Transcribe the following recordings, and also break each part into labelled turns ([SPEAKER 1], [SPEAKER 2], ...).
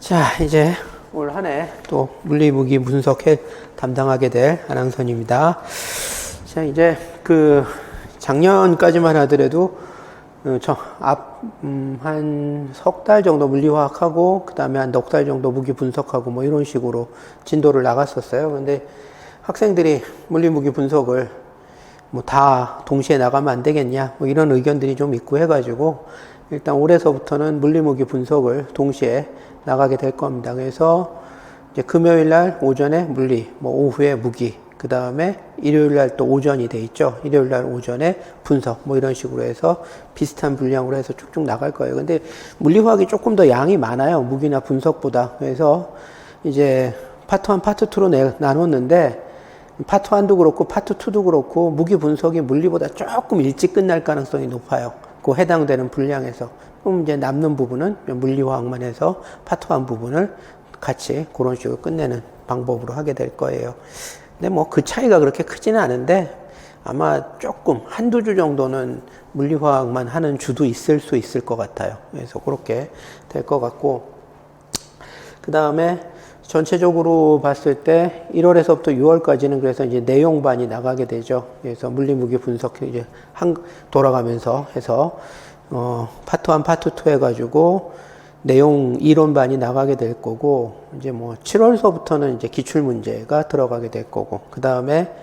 [SPEAKER 1] 자, 이제 올 한 해 또 물리무기 분석 담당하게 될 안항선입니다. 자, 이제 작년까지만 하더라도 한 석 달 정도 물리화학하고 그 다음에 한 넉 달 정도 무기 분석하고 뭐 이런 식으로 진도를 나갔었어요. 근데 학생들이 물리무기 분석을 뭐 다 동시에 나가면 안 되겠냐 뭐 이런 의견들이 좀 있고 해가지고 일단 올해서부터는 물리무기 분석을 동시에 나가게 될 겁니다. 그래서 이제 금요일 날 오전에 물리, 뭐 오후에 무기, 그 다음에 일요일 날 또 오전이 돼 있죠. 일요일 날 오전에 분석, 뭐 이런 식으로 해서 비슷한 분량으로 해서 쭉쭉 나갈 거예요. 근데 물리화학이 조금 더 양이 많아요. 무기나 분석보다. 그래서 이제 파트 1, 파트 2로 나눴는데 파트 1도 그렇고 파트 2도 그렇고 무기 분석이 물리보다 조금 일찍 끝날 가능성이 높아요. 그 해당되는 분량에서. 그럼 이제 남는 부분은 물리화학만 해서 파트 1 부분을 같이 그런 식으로 끝내는 방법으로 하게 될 거예요. 근데 뭐 그 차이가 그렇게 크지는 않은데 아마 조금 한두 주 정도는 물리화학만 하는 주도 있을 수 있을 것 같아요. 그래서 그렇게 될 것 같고, 그 다음에 전체적으로 봤을 때 1월에서부터 6월까지는 그래서 이제 내용반이 나가게 되죠. 그래서 물리무기 분석 이제 돌아가면서 해서 파트 1, 파트 2 해가지고 내용 이론반이 나가게 될 거고, 이제 뭐 7월서부터는 이제 기출문제가 들어가게 될 거고, 그 다음에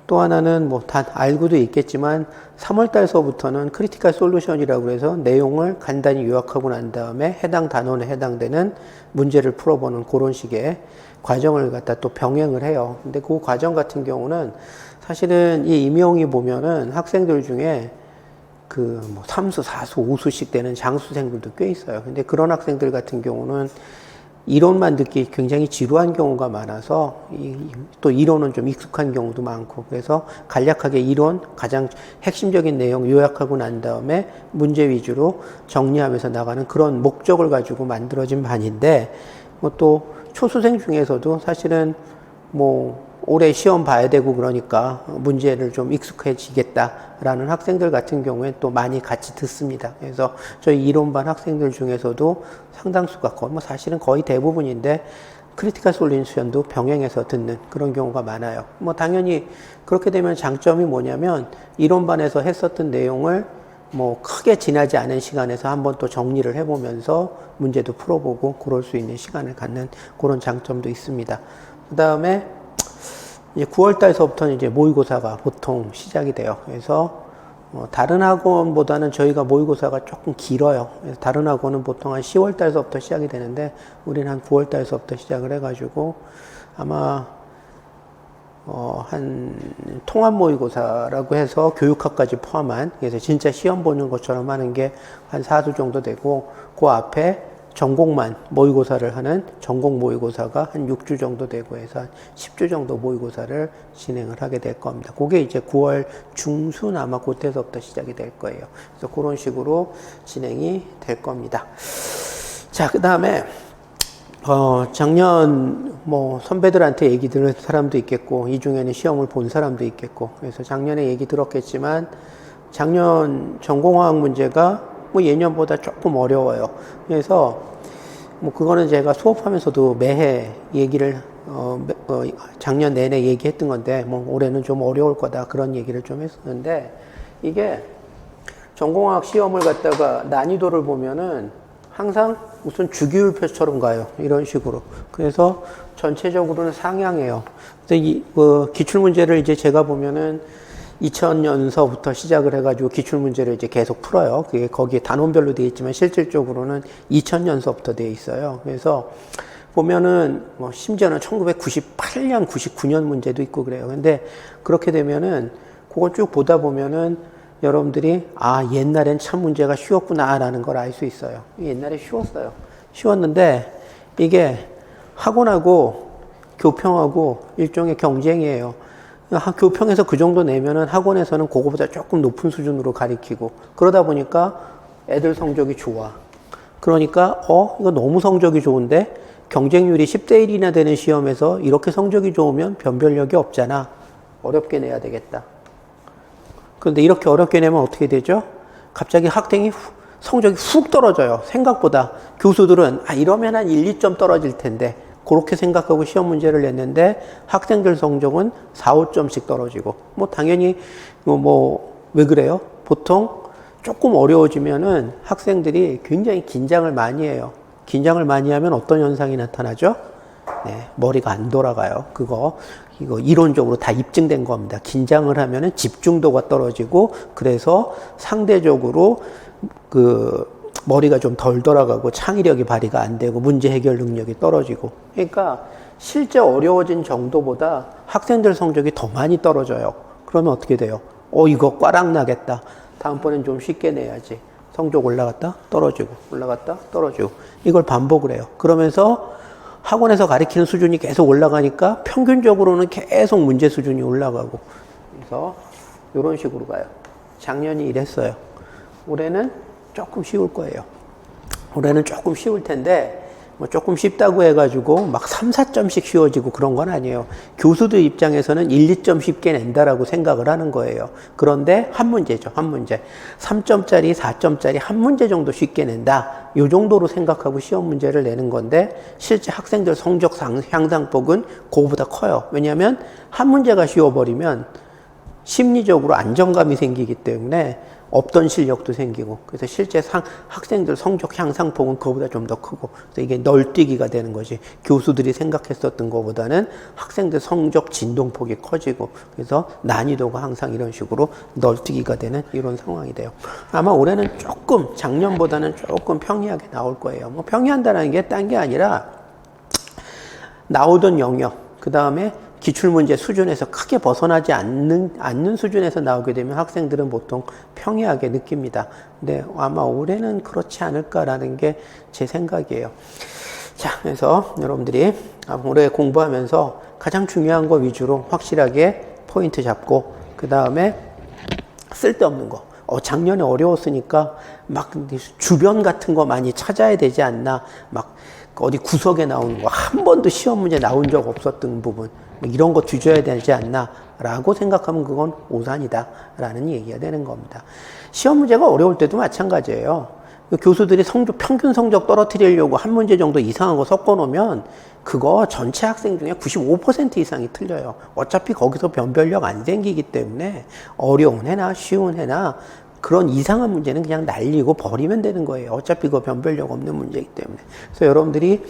[SPEAKER 1] 또 하나는 뭐 다 알고도 있겠지만 3월달서부터는 크리티컬 솔루션이라고 해서 내용을 간단히 요약하고 난 다음에 해당 단원에 해당되는 문제를 풀어보는 그런 식의 과정을 갖다 또 병행을 해요. 근데 그 과정 같은 경우는 사실은 이 임용이 보면은 학생들 중에 뭐 3수, 4수, 5수씩 되는 장수생들도 꽤 있어요. 근데 그런 학생들 같은 경우는 이론만 듣기 굉장히 지루한 경우가 많아서 또 이론은 좀 익숙한 경우도 많고, 그래서 간략하게 이론 가장 핵심적인 내용 요약하고 난 다음에 문제 위주로 정리하면서 나가는 그런 목적을 가지고 만들어진 반인데, 뭐 또 초수생 중에서도 사실은 뭐 올해 시험 봐야 되고 그러니까 문제를 좀 익숙해지겠다라는 학생들 같은 경우에 또 많이 같이 듣습니다. 그래서 저희 이론반 학생들 중에서도 상당수가 뭐 사실은 거의 대부분인데 크리티컬 솔루션도 병행해서 듣는 그런 경우가 많아요. 뭐 당연히 그렇게 되면 장점이 뭐냐면 이론반에서 했었던 내용을 뭐 크게 지나지 않은 시간에서 한번 또 정리를 해보면서 문제도 풀어보고 그럴 수 있는 시간을 갖는 그런 장점도 있습니다. 그 다음에 이제 9월달서부터는 이제 모의고사가 보통 시작이 돼요. 그래서 다른 학원보다는 저희가 모의고사가 조금 길어요. 그래서 다른 학원은 보통 한 10월달서부터 시작이 되는데 우리는 한 9월달서부터 시작을 해가지고 아마 한 통합 모의고사라고 해서 교육학까지 포함한, 그래서 진짜 시험 보는 것처럼 하는 게 한 4주 정도 되고, 그 앞에 전공만 모의고사를 하는 전공 모의고사가 한 6주 정도 되고 해서 한 10주 정도 모의고사를 진행을 하게 될 겁니다. 그게 이제 9월 중순 아마 그때서부터 시작이 될 거예요. 그래서 그런 식으로 진행이 될 겁니다. 자, 그 다음에 작년 뭐 선배들한테 얘기 들은 사람도 있겠고, 이 중에는 시험을 본 사람도 있겠고, 그래서 작년에 얘기 들었겠지만 작년 전공화학 문제가 뭐 예년보다 조금 어려워요. 그래서 뭐 그거는 제가 수업하면서도 매해 얘기를 작년 내내 얘기했던 건데, 뭐 올해는 좀 어려울 거다 그런 얘기를 좀 했었는데, 이게 전공화학 시험을 갖다가 난이도를 보면은 항상 무슨 주기율표처럼 가요. 이런 식으로. 그래서 전체적으로는 상향해요. 그래서 기출문제를 이제 제가 보면은 2000년서부터 시작을 해가지고 기출문제를 이제 계속 풀어요. 그게 거기에 단원별로 되어 있지만 실질적으로는 2000년서부터 되어 있어요. 그래서 보면은 뭐 심지어는 1998년, 99년 문제도 있고 그래요. 근데 그렇게 되면은 그걸 쭉 보다 보면은 여러분들이 옛날엔 참 문제가 쉬웠구나라는 걸 알 수 있어요. 옛날에 쉬웠어요. 쉬웠는데 이게 학원하고 교평하고 일종의 경쟁이에요. 교평에서 그 정도 내면은 학원에서는 그거보다 조금 높은 수준으로 가리키고, 그러다 보니까 애들 성적이 좋아. 그러니까 이거 너무 성적이 좋은데 경쟁률이 10대 1이나 되는 시험에서 이렇게 성적이 좋으면 변별력이 없잖아. 어렵게 내야 되겠다. 그런데 이렇게 어렵게 내면 어떻게 되죠? 갑자기 학생이 성적이 훅 떨어져요. 생각보다. 교수들은 이러면 한 1, 2점 떨어질 텐데 그렇게 생각하고 시험 문제를 냈는데 학생들 성적은 4, 5점씩 떨어지고 당연히 왜 그래요? 보통 조금 어려워지면은 학생들이 굉장히 긴장을 많이 해요. 긴장을 많이 하면 어떤 현상이 나타나죠? 네, 머리가 안 돌아가요. 이거 이론적으로 다 입증된 겁니다. 긴장을 하면은 집중도가 떨어지고 그래서 상대적으로 머리가 좀 덜 돌아가고 창의력이 발휘가 안 되고 문제 해결 능력이 떨어지고 그러니까 실제 어려워진 정도보다 학생들 성적이 더 많이 떨어져요. 그러면 어떻게 돼요? 이거 꽈락 나겠다. 다음번엔 좀 쉽게 내야지. 성적 올라갔다 떨어지고 올라갔다 떨어지고 이걸 반복을 해요. 그러면서 학원에서 가르치는 수준이 계속 올라가니까 평균적으로는 계속 문제 수준이 올라가고 그래서 이런 식으로 가요. 작년이 이랬어요. 올해는 조금 쉬울 거예요. 올해는 조금 쉬울 텐데 조금 쉽다고 해가지고 막 3, 4점씩 쉬워지고 그런 건 아니에요. 교수들 입장에서는 1, 2점 쉽게 낸다라고 생각을 하는 거예요. 그런데 한 문제죠. 한 문제. 3점짜리, 4점짜리 한 문제 정도 쉽게 낸다. 이 정도로 생각하고 시험 문제를 내는 건데 실제 학생들 성적 향상폭은 그거보다 커요. 왜냐하면 한 문제가 쉬워버리면 심리적으로 안정감이 생기기 때문에 없던 실력도 생기고 그래서 실제 학생들 성적 향상폭은 그거보다 좀 더 크고 그래서 이게 널뛰기가 되는 거지. 교수들이 생각했었던 것보다는 학생들 성적 진동폭이 커지고 그래서 난이도가 항상 이런 식으로 널뛰기가 되는 이런 상황이 돼요. 아마 올해는 조금 작년보다는 조금 평이하게 나올 거예요. 평이한다는 게 딴 게 아니라 나오던 영역 그 다음에 기출문제 수준에서 크게 벗어나지 않는 수준에서 나오게 되면 학생들은 보통 평이하게 느낍니다. 근데 아마 올해는 그렇지 않을까라는 게 제 생각이에요. 자, 그래서 여러분들이 올해 공부하면서 가장 중요한 거 위주로 확실하게 포인트 잡고 그 다음에 쓸데없는 거. 작년에 어려웠으니까 막 주변 같은 거 많이 찾아야 되지 않나. 막 어디 구석에 나오는 거 한 번도 시험 문제 나온 적 없었던 부분 이런 거 뒤져야 되지 않나 라고 생각하면 그건 오산이다 라는 얘기가 되는 겁니다. 시험 문제가 어려울 때도 마찬가지예요. 교수들이 평균 성적 떨어뜨리려고 한 문제 정도 이상한 거 섞어 놓으면 그거 전체 학생 중에 95% 이상이 틀려요. 어차피 거기서 변별력 안 생기기 때문에 어려운 해나 쉬운 해나 그런 이상한 문제는 그냥 날리고 버리면 되는 거예요. 어차피 그거 변별력 없는 문제이기 때문에. 그래서 여러분들이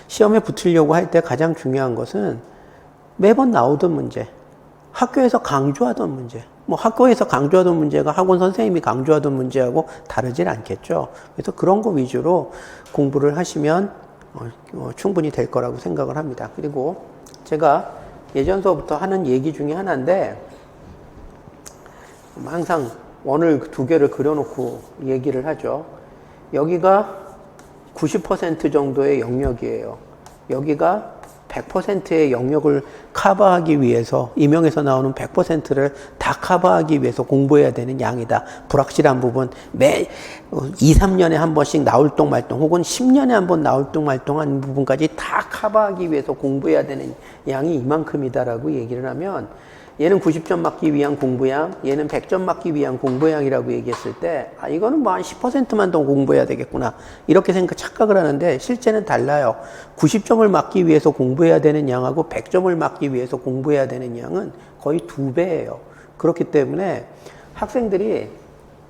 [SPEAKER 1] 시험에 붙으려고 할 때 가장 중요한 것은 매번 나오던 문제, 학교에서 강조하던 문제, 학교에서 강조하던 문제가 학원 선생님이 강조하던 문제하고 다르진 않겠죠. 그래서 그런 거 위주로 공부를 하시면 충분히 될 거라고 생각을 합니다. 그리고 제가 예전서부터 하는 얘기 중에 하나인데 항상 원을 두 개를 그려놓고 얘기를 하죠. 여기가 90% 정도의 영역이에요. 여기가 100%의 영역을 커버하기 위해서 임용에서 나오는 100%를 다 커버하기 위해서 공부해야 되는 양이다. 불확실한 부분 매 2, 3년에 한 번씩 나올 똥 말똥 혹은 10년에 한 번 나올 똥 말똥한 부분까지 다 커버하기 위해서 공부해야 되는 양이 이만큼이다라고 얘기를 하면 얘는 90점 맞기 위한 공부양, 얘는 100점 맞기 위한 공부양이라고 얘기했을 때 이거는 한 10%만 더 공부해야 되겠구나 이렇게 착각을 하는데 실제는 달라요. 90점을 맞기 위해서 공부해야 되는 양하고 100점을 맞기 위해서 공부해야 되는 양은 거의 2배예요. 그렇기 때문에 학생들이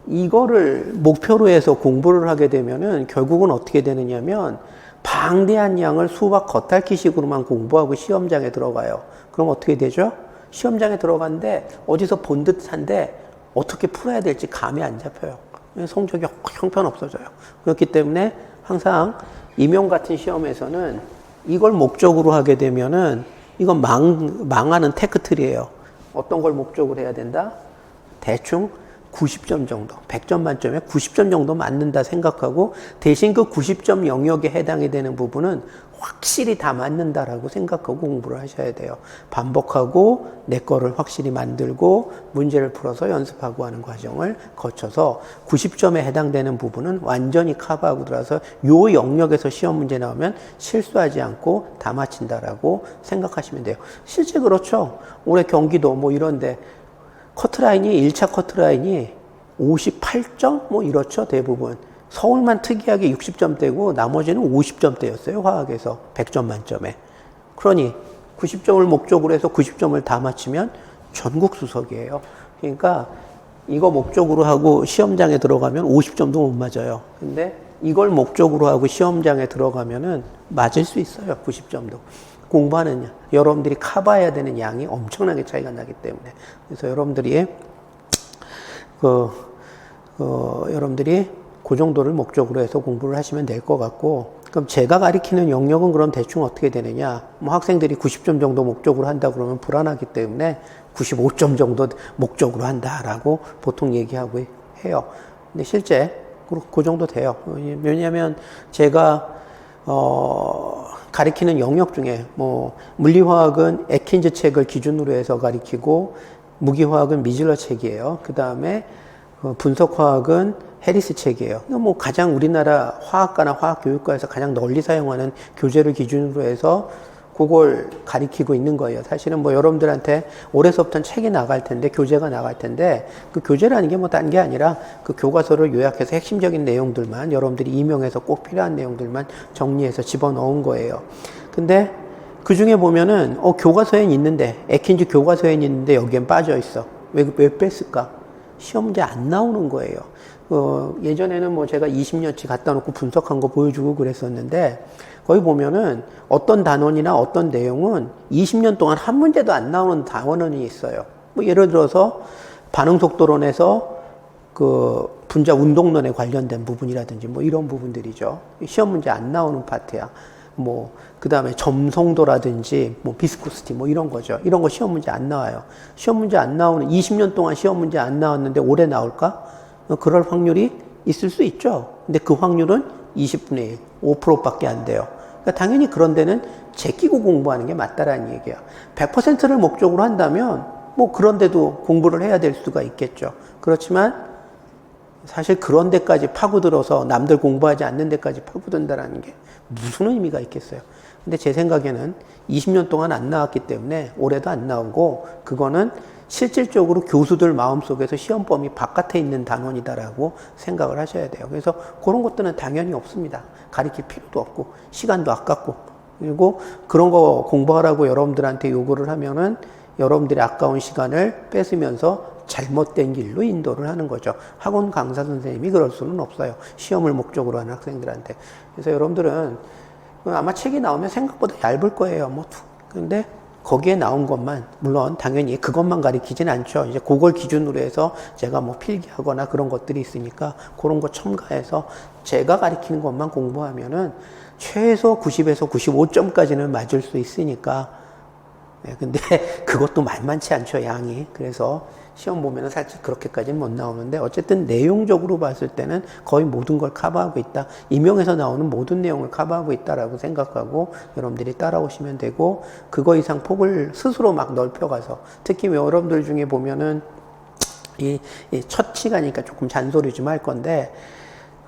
[SPEAKER 1] 이거를 목표로 해서 공부를 하게 되면은 결국은 어떻게 되느냐면 방대한 양을 수학 겉핥기식으로만 공부하고 시험장에 들어가요. 그럼 어떻게 되죠? 시험장에 들어갔는데 어디서 본 듯한데 어떻게 풀어야 될지 감이 안 잡혀요. 성적이 형편없어져요. 그렇기 때문에 항상 임용 같은 시험에서는 이걸 목적으로 하게 되면은 이건 망하는 테크트리예요. 어떤 걸 목적으로 해야 된다? 대충 90점 정도, 100점 만점에 90점 정도 맞는다 생각하고 대신 그 90점 영역에 해당이 되는 부분은 확실히 다 맞는다라고 생각하고 공부를 하셔야 돼요. 반복하고 내 거를 확실히 만들고 문제를 풀어서 연습하고 하는 과정을 거쳐서 90점에 해당되는 부분은 완전히 커버하고 들어서 요 영역에서 시험 문제 나오면 실수하지 않고 다 맞힌다라고 생각하시면 돼요. 실제 그렇죠. 올해 경기도 이런데 커트라인이 1차 커트라인이 58점 이렇죠 대부분. 서울만 특이하게 60점대고 나머지는 50점대였어요. 화학에서 100점 만점에. 그러니 90점을 목적으로 해서 90점을 다 맞추면 전국 수석이에요. 그러니까 이거 목적으로 하고 시험장에 들어가면 50점도 못 맞아요. 근데 이걸 목적으로 하고 시험장에 들어가면은 맞을 수 있어요. 90점도. 공부하는 여러분들이 커버해야 되는 양이 엄청나게 차이가 나기 때문에. 그래서 여러분들이 여러분들이 그 정도를 목적으로 해서 공부를 하시면 될 것 같고, 그럼 제가 가리키는 영역은 그럼 대충 어떻게 되느냐? 뭐 학생들이 90점 정도 목적으로 한다 그러면 불안하기 때문에 95점 정도 목적으로 한다라고 보통 얘기하고 해요. 근데 실제 그 정도 돼요. 왜냐하면 제가 가리키는 영역 중에 뭐 물리화학은 애킨즈 책을 기준으로 해서 가리키고, 무기화학은 미즐러 책이에요. 그 다음에 분석화학은 해리스 책이에요. 뭐 가장 우리나라 화학과나 화학교육과에서 가장 널리 사용하는 교재를 기준으로 해서 그걸 가리키고 있는 거예요. 사실은 뭐 여러분들한테 올해서부터는 책이 나갈 텐데, 교재가 나갈 텐데, 그 교재라는 게 뭐 딴 게 아니라 그 교과서를 요약해서 핵심적인 내용들만, 여러분들이 임용해서 꼭 필요한 내용들만 정리해서 집어넣은 거예요. 근데 그 중에 보면은 교과서엔 있는데, 애킨즈 교과서엔 있는데 여기엔 빠져 있어. 왜 뺐을까? 시험 문제 안 나오는 거예요. 예전에는 뭐 제가 20년치 갖다 놓고 분석한 거 보여주고 그랬었는데, 거기 보면은 어떤 단원이나 어떤 내용은 20년 동안 한 문제도 안 나오는 단원이 있어요. 뭐 예를 들어서 반응속도론에서 그 분자 운동론에 관련된 부분이라든지 뭐 이런 부분들이죠. 시험 문제 안 나오는 파트야. 뭐 그 다음에 점성도라든지 뭐 비스코시티 뭐 이런 거죠. 이런 거 시험 문제 안 나와요. 시험 문제 안 나오는, 20년 동안 시험 문제 안 나왔는데 올해 나올까? 그럴 확률이 있을 수 있죠. 근데 그 확률은 20분의 1, 5%밖에 안 돼요. 그러니까 당연히 그런 데는 제끼고 공부하는 게 맞다라는 얘기야. 100%를 목적으로 한다면 뭐 그런 데도 공부를 해야 될 수가 있겠죠. 그렇지만 사실 그런 데까지 파고들어서 남들 공부하지 않는 데까지 파고든다라는 게 무슨 의미가 있겠어요. 근데 제 생각에는 20년 동안 안 나왔기 때문에 올해도 안 나오고, 그거는 실질적으로 교수들 마음속에서 시험 범위 바깥에 있는 단원이다라고 생각을 하셔야 돼요. 그래서 그런 것들은 당연히 없습니다. 가르칠 필요도 없고 시간도 아깝고, 그리고 그런 거 공부하라고 여러분들한테 요구를 하면은 여러분들이 아까운 시간을 뺏으면서 잘못된 길로 인도를 하는 거죠. 학원 강사 선생님이 그럴 수는 없어요. 시험을 목적으로 하는 학생들한테. 그래서 여러분들은 아마 책이 나오면 생각보다 얇을 거예요. 근데 거기에 나온 것만, 물론 당연히 그것만 가리키진 않죠. 이제 그걸 기준으로 해서 제가 뭐 필기하거나 그런 것들이 있으니까 그런 거 첨가해서 제가 가리키는 것만 공부하면은 최소 90에서 95점까지는 맞을 수 있으니까. 네, 근데 그것도 만만치 않죠, 양이. 그래서 시험 보면은 살짝 그렇게까지는 못 나오는데, 어쨌든 내용적으로 봤을 때는 거의 모든 걸 커버하고 있다. 임용에서 나오는 모든 내용을 커버하고 있다라고 생각하고 여러분들이 따라오시면 되고, 그거 이상 폭을 스스로 막 넓혀가서, 특히 여러분들 중에 보면은 이 첫 시간이니까 조금 잔소리 좀 할 건데,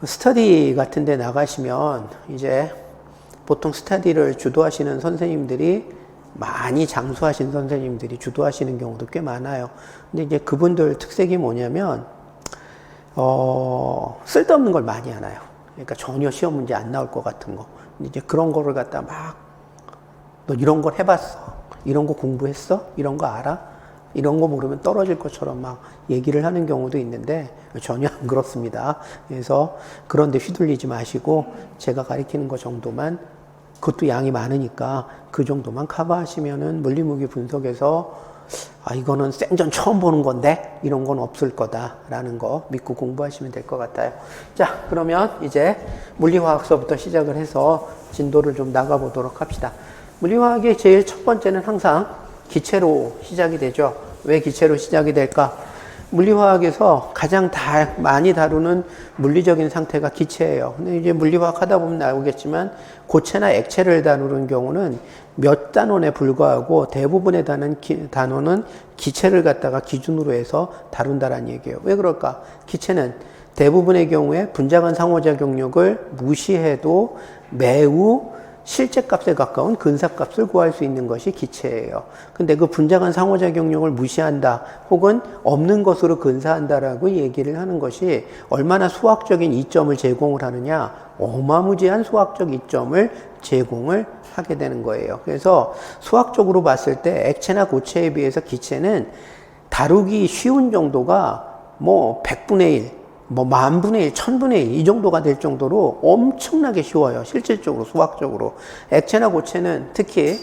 [SPEAKER 1] 스터디 같은 데 나가시면 이제 보통 스터디를 주도하시는 선생님들이, 많이 장수하신 선생님들이 주도하시는 경우도 꽤 많아요. 근데 이제 그분들 특색이 뭐냐면, 쓸데없는 걸 많이 하나요. 그러니까 전혀 시험 문제 안 나올 것 같은 거. 근데 이제 그런 거를 갖다 막, 너 이런 걸 해봤어? 이런 거 공부했어? 이런 거 알아? 이런 거 모르면 떨어질 것처럼 막 얘기를 하는 경우도 있는데, 전혀 안 그렇습니다. 그래서 그런 데 휘둘리지 마시고, 제가 가르치는 거 정도만, 그것도 양이 많으니까 그 정도만 커버하시면은 물리무기 분석에서 이거는 생전 처음 보는 건데 이런 건 없을 거다라는 거 믿고 공부하시면 될 것 같아요. 자, 그러면 이제 물리화학서부터 시작을 해서 진도를 좀 나가보도록 합시다. 물리화학의 제일 첫 번째는 항상 기체로 시작이 되죠. 왜 기체로 시작이 될까? 물리화학에서 가장 많이 다루는 물리적인 상태가 기체예요. 근데 이제 물리화학 하다 보면 나오겠지만, 고체나 액체를 다루는 경우는 몇 단원에 불과하고 대부분의 단원은 기체를 갖다가 기준으로 해서 다룬다라는 얘기예요. 왜 그럴까? 기체는 대부분의 경우에 분자간 상호작용력을 무시해도 매우 실제 값에 가까운 근사값을 구할 수 있는 것이 기체예요. 근데 그 분자간 상호작용력을 무시한다 혹은 없는 것으로 근사한다라고 얘기를 하는 것이 얼마나 수학적인 이점을 제공을 하느냐, 어마무지한 수학적 이점을 제공을 하게 되는 거예요. 그래서 수학적으로 봤을 때 액체나 고체에 비해서 기체는 다루기 쉬운 정도가 뭐 100분의 1, 뭐 10,000분의 1, 1000분의 1 이 정도가 될 정도로 엄청나게 쉬워요. 실질적으로 수학적으로. 액체나 고체는 특히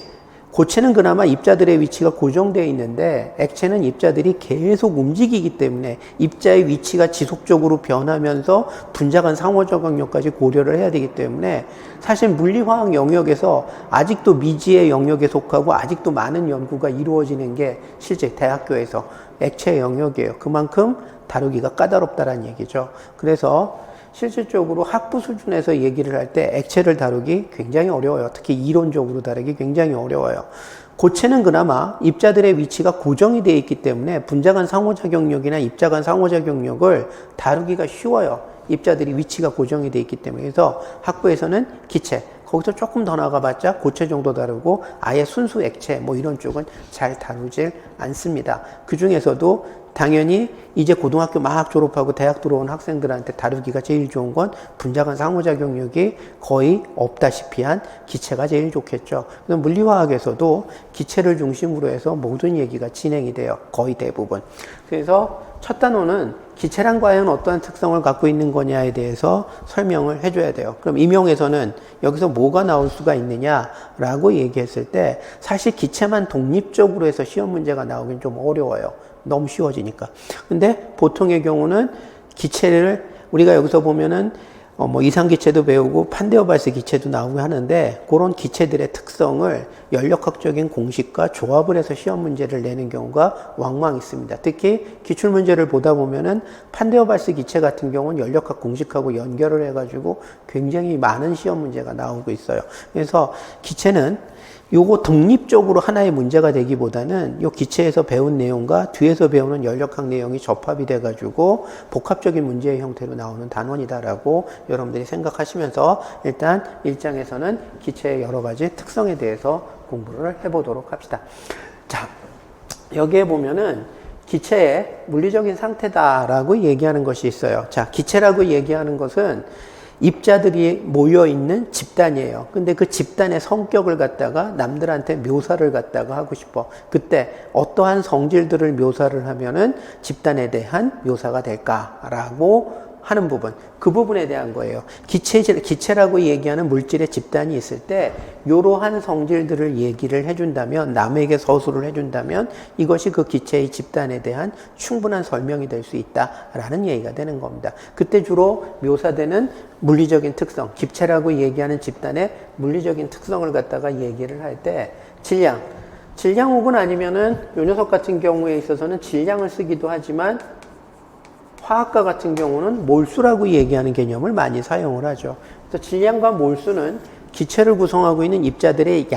[SPEAKER 1] 고체는 그나마 입자들의 위치가 고정되어 있는데 액체는 입자들이 계속 움직이기 때문에 입자의 위치가 지속적으로 변하면서 분자 간 상호작용력까지 고려를 해야 되기 때문에 사실 물리화학 영역에서 아직도 미지의 영역에 속하고 아직도 많은 연구가 이루어지는 게 실제 대학교에서 액체 영역이에요. 그만큼 다루기가 까다롭다는 얘기죠. 그래서 실질적으로 학부 수준에서 얘기를 할 때 액체를 다루기 굉장히 어려워요. 특히 이론적으로 다루기 굉장히 어려워요. 고체는 그나마 입자들의 위치가 고정이 되어 있기 때문에 분자 간 상호작용력이나 입자 간 상호작용력을 다루기가 쉬워요. 입자들이 위치가 고정이 되어 있기 때문에. 그래서 학부에서는 기체, 거기서 조금 더 나가봤자 고체 정도 다루고 아예 순수 액체 뭐 이런 쪽은 잘 다루질 않습니다. 그 중에서도 당연히 이제 고등학교 막 졸업하고 대학 들어온 학생들한테 다루기가 제일 좋은 건 분자 간 상호작용력이 거의 없다시피 한 기체가 제일 좋겠죠. 그래서 물리화학에서도 기체를 중심으로 해서 모든 얘기가 진행이 돼요. 거의 대부분. 그래서 첫 단원은 기체란 과연 어떠한 특성을 갖고 있는 거냐에 대해서 설명을 해줘야 돼요. 그럼 임용에서는 여기서 뭐가 나올 수가 있느냐라고 얘기했을 때 사실 기체만 독립적으로 해서 시험 문제가 나오긴 좀 어려워요. 너무 쉬워지니까. 근데 보통의 경우는 기체를 우리가 여기서 보면은 뭐 이상기체도 배우고 판데어발스 기체도 나오고 하는데 그런 기체들의 특성을 연력학적인 공식과 조합을 해서 시험 문제를 내는 경우가 왕왕 있습니다. 특히 기출문제를 보다 보면은 판데어발스 기체 같은 경우는 연력학 공식하고 연결을 해가지고 굉장히 많은 시험 문제가 나오고 있어요. 그래서 기체는 요거 독립적으로 하나의 문제가 되기보다는 요 기체에서 배운 내용과 뒤에서 배우는 연력학 내용이 접합이 돼가지고 복합적인 문제의 형태로 나오는 단원이다라고 여러분들이 생각하시면서 일단 1장에서는 기체의 여러 가지 특성에 대해서 공부를 해보도록 합시다. 자, 여기에 보면은 기체의 물리적인 상태다라고 얘기하는 것이 있어요. 자, 기체라고 얘기하는 것은 입자들이 모여있는 집단이에요. 근데 그 집단의 성격을 갖다가 남들한테 묘사를 갖다가 하고 싶어. 그때 어떠한 성질들을 묘사를 하면은 집단에 대한 묘사가 될까라고 하는 부분. 그 부분에 대한 거예요. 기체라고 얘기하는 물질의 집단이 있을 때 이러한 성질들을 얘기를 해준다면, 남에게 서술을 해준다면 이것이 그 기체의 집단에 대한 충분한 설명이 될 수 있다라는 얘기가 되는 겁니다. 그때 주로 묘사되는 물리적인 특성, 기체라고 얘기하는 집단의 물리적인 특성을 갖다가 얘기를 할 때 질량 혹은 아니면은 요 녀석 같은 경우에 있어서는 질량을 쓰기도 하지만 화학과 같은 경우는 몰수라고 얘기하는 개념을 많이 사용을 하죠. 그래서 질량과 몰수는 기체를 구성하고 있는 입자들의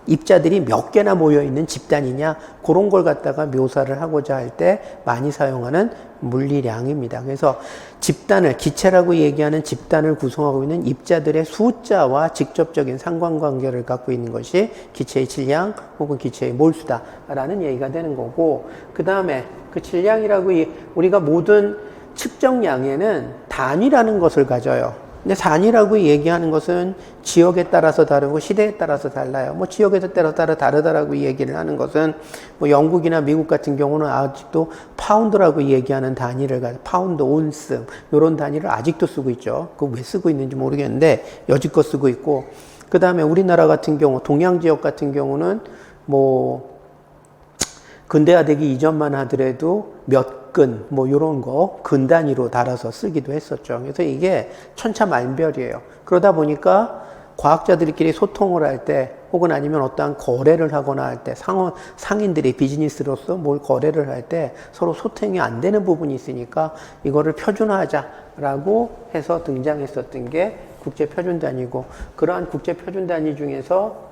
[SPEAKER 1] 입자들이 몇 개나 모여있는 집단이냐, 그런 걸 갖다가 묘사를 하고자 할 때 많이 사용하는 물리량입니다. 그래서 기체라고 얘기하는 집단을 구성하고 있는 입자들의 숫자와 직접적인 상관관계를 갖고 있는 것이 기체의 질량 혹은 기체의 몰수다라는 얘기가 되는 거고, 그 다음에 그 질량이라고 우리가 모든 측정량에는 단위라는 것을 가져요. 근데 단위라고 얘기하는 것은 지역에 따라서 다르고 시대에 따라서 달라요. 뭐 지역에 따라 다르다라고 얘기를 하는 것은 뭐 영국이나 미국 같은 경우는 아직도 파운드라고 얘기하는 단위를 파운드, 온스 이런 단위를 아직도 쓰고 있죠. 그거 왜 쓰고 있는지 모르겠는데 여지껏 쓰고 있고, 그 다음에 우리나라 같은 경우 동양 지역 같은 경우는 뭐 근대화되기 이전만 하더라도 몇 근, 뭐, 요런 거, 근 단위로 달아서 쓰기도 했었죠. 그래서 이게 천차만별이에요. 그러다 보니까 과학자들끼리 소통을 할 때, 혹은 아니면 어떠한 거래를 하거나 할 때, 상인들이 비즈니스로서 뭘 거래를 할 때 서로 소통이 안 되는 부분이 있으니까 이거를 표준화하자라고 해서 등장했었던 게 국제표준단위고, 그러한 국제표준단위 중에서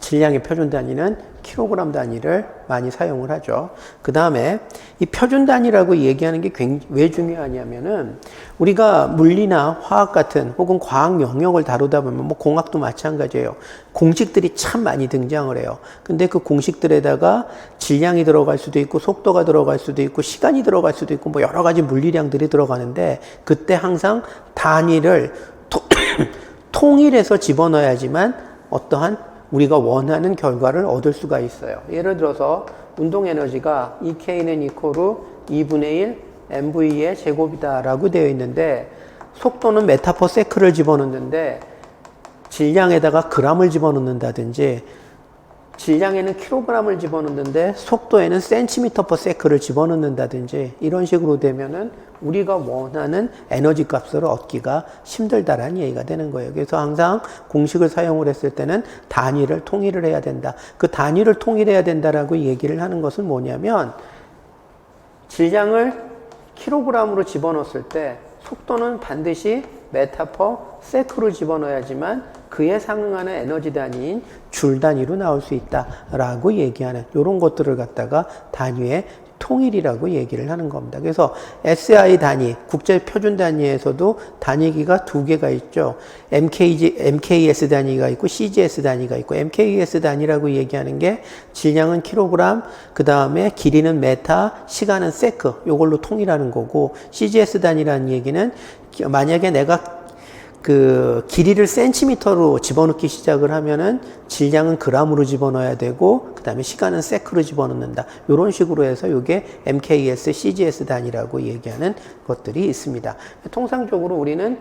[SPEAKER 1] 질량의 표준 단위는 킬로그램 단위를 많이 사용을 하죠. 그 다음에 이 표준 단위라고 얘기하는 게 왜 중요하냐면은 우리가 물리나 화학 같은 혹은 과학 영역을 다루다 보면 뭐 공학도 마찬가지예요. 공식들이 참 많이 등장을 해요. 근데 그 공식들에다가 질량이 들어갈 수도 있고 속도가 들어갈 수도 있고 시간이 들어갈 수도 있고 뭐 여러 가지 물리량들이 들어가는데 그때 항상 단위를 통일해서 집어넣어야지만 어떠한 우리가 원하는 결과를 얻을 수가 있어요. 예를 들어서 운동 에너지가 EK는 이코르 2분의 1 MV의 제곱이다 라고 되어 있는데 속도는 메타 퍼 세크를 집어넣는데 질량에다가 그램을 집어넣는다든지 질량에는 킬로그램을 집어넣는데 속도에는 센티미터 퍼 세크를 집어넣는다든지 이런 식으로 되면은 우리가 원하는 에너지 값을 얻기가 힘들다라는 얘기가 되는 거예요. 그래서 항상 공식을 사용을 했을 때는 단위를 통일을 해야 된다. 그 단위를 통일해야 된다라고 얘기를 하는 것은 뭐냐면 질량을 킬로그램으로 집어넣었을 때 속도는 반드시 메타 퍼 세크로 집어넣어야지만 그에 상응하는 에너지 단위인 줄 단위로 나올 수 있다라고 얘기하는 이런 것들을 갖다가 단위의 통일이라고 얘기를 하는 겁니다. 그래서 SI 단위, 국제 표준 단위에서도 단위기가 두 개가 있죠. MKS 단위가 있고 CGS 단위가 있고 MKS 단위라고 얘기하는 게 질량은 킬로그램, 그 다음에 길이는 메타, 시간은 세크 이걸로 통일하는 거고 CGS 단위라는 얘기는 만약에 내가 그 길이를 센티미터로 집어넣기 시작을 하면은 질량은 그램으로 집어넣어야 되고 그 다음에 시간은 세크로 집어넣는다. 이런 식으로 해서 이게 MKS, CGS 단위라고 얘기하는 것들이 있습니다. 통상적으로 우리는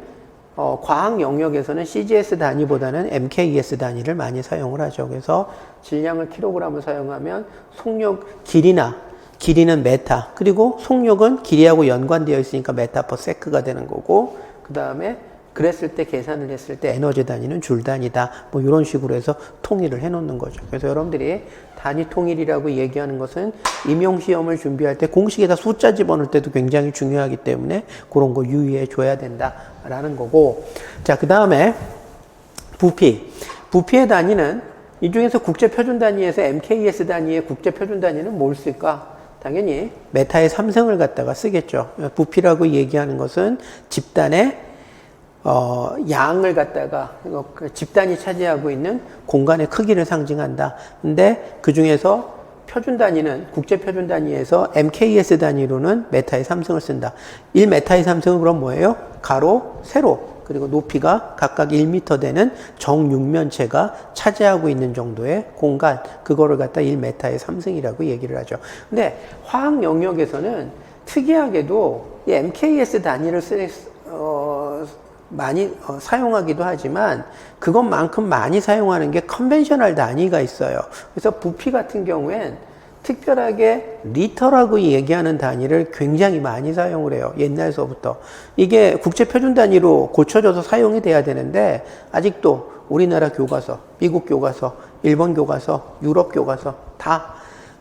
[SPEAKER 1] 과학 영역에서는 CGS 단위보다는 MKS 단위를 많이 사용을 하죠. 그래서 질량을 킬로그램을 사용하면 속력 길이는 메타 그리고 속력은 길이하고 연관되어 있으니까 메타 퍼 세크가 되는 거고 그 다음에 그랬을 때 계산을 했을 때 에너지 단위는 줄 단위다. 뭐 이런 식으로 해서 통일을 해 놓는 거죠. 그래서 여러분들이 단위 통일이라고 얘기하는 것은 임용 시험을 준비할 때 공식에다 숫자 집어넣을 때도 굉장히 중요하기 때문에 그런 거 유의해 줘야 된다라는 거고. 자, 그다음에 부피의 단위는 이 중에서 국제 표준 단위에서 MKS 단위의 국제 표준 단위는 뭘 쓸까? 당연히 메타의 3승을 갖다가 쓰겠죠. 부피라고 얘기하는 것은 집단의 양을 갖다가 집단이 차지하고 있는 공간의 크기를 상징한다. 근데 그 중에서 표준 단위는 국제 표준 단위에서 MKS 단위로는 메타의 3승을 쓴다. 1메타의 3승은 그럼 뭐예요? 가로, 세로, 그리고 높이가 각각 1m 되는 정육면체가 차지하고 있는 정도의 공간, 그거를 갖다 1메타의 3승이라고 얘기를 하죠. 근데 화학 영역에서는 특이하게도 이 MKS 단위를 많이 사용하기도 하지만 그것만큼 많이 사용하는 게 컨벤셔널 단위가 있어요. 그래서 부피 같은 경우엔 특별하게 리터라고 얘기하는 단위를 굉장히 많이 사용을 해요. 옛날서부터. 이게 국제 표준 단위로 고쳐져서 사용이 돼야 되는데 아직도 우리나라 교과서, 미국 교과서, 일본 교과서, 유럽 교과서 다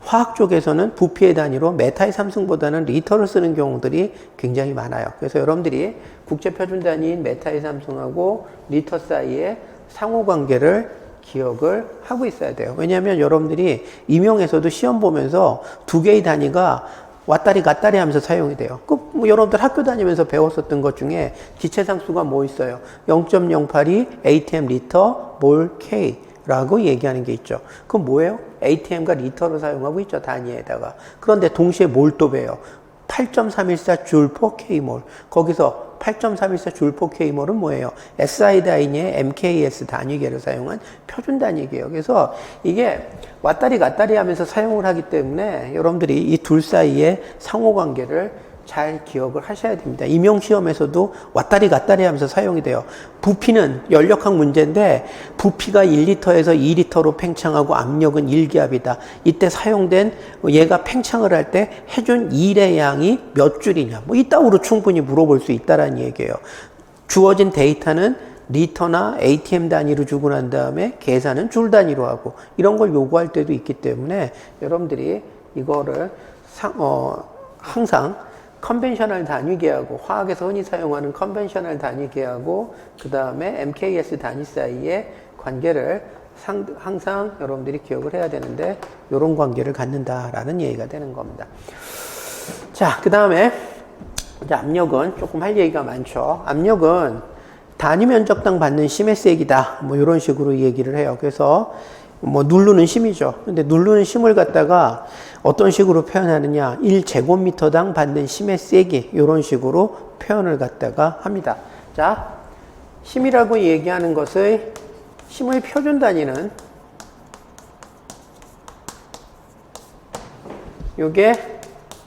[SPEAKER 1] 화학 쪽에서는 부피의 단위로 메타의 3승보다는 리터를 쓰는 경우들이 굉장히 많아요. 그래서 여러분들이 국제 표준 단위인 메타의 3승하고 리터 사이의 상호관계를 기억을 하고 있어야 돼요. 왜냐하면 여러분들이 임용에서도 시험 보면서 두 개의 단위가 왔다리 갔다리 하면서 사용이 돼요. 뭐 여러분들 학교 다니면서 배웠었던 것 중에 기체상수가 뭐 있어요? 0.082 ATM 리터 몰 K 라고 얘기하는 게 있죠. 그건 뭐예요? ATM과 리터를 사용하고 있죠. 단위에다가. 그런데 동시에 몰도 배요. 8.314 줄 포 K몰. 거기서 8.314 줄 포 K몰은 뭐예요? SI 단위의 MKS 단위계를 사용한 표준 단위계예요. 그래서 이게 왔다리 갔다리 하면서 사용을 하기 때문에 여러분들이 이 둘 사이의 상호관계를 잘 기억을 하셔야 됩니다. 임용시험에서도 왔다리 갔다리 하면서 사용이 돼요. 부피는 연력학 문제인데 부피가 1리터에서 2리터로 팽창하고 압력은 1기압이다. 이때 사용된 얘가 팽창을 할 때 해준 일의 양이 몇 줄이냐. 뭐 이따구로 충분히 물어볼 수 있다라는 얘기예요. 주어진 데이터는 리터나 ATM 단위로 주고 난 다음에 계산은 줄 단위로 하고 이런 걸 요구할 때도 있기 때문에 여러분들이 이거를 항상 컨벤셔널 단위계하고 화학에서 흔히 사용하는 컨벤셔널 단위계하고 그 다음에 MKS 단위 사이의 관계를 항상 여러분들이 기억을 해야 되는데 이런 관계를 갖는다라는 얘기가 되는 겁니다. 자, 그 다음에 압력은 조금 할 얘기가 많죠. 압력은 단위 면적당 받는 심의 세기다. 뭐 이런 식으로 얘기를 해요. 그래서 뭐 누르는 심이죠. 근데 누르는 심을 갖다가 어떤 식으로 표현하느냐? 1제곱미터당 받는 심의 세기 이런 식으로 표현을 갖다가 합니다. 자, 심이라고 얘기하는 것의 심의 표준 단위는 이게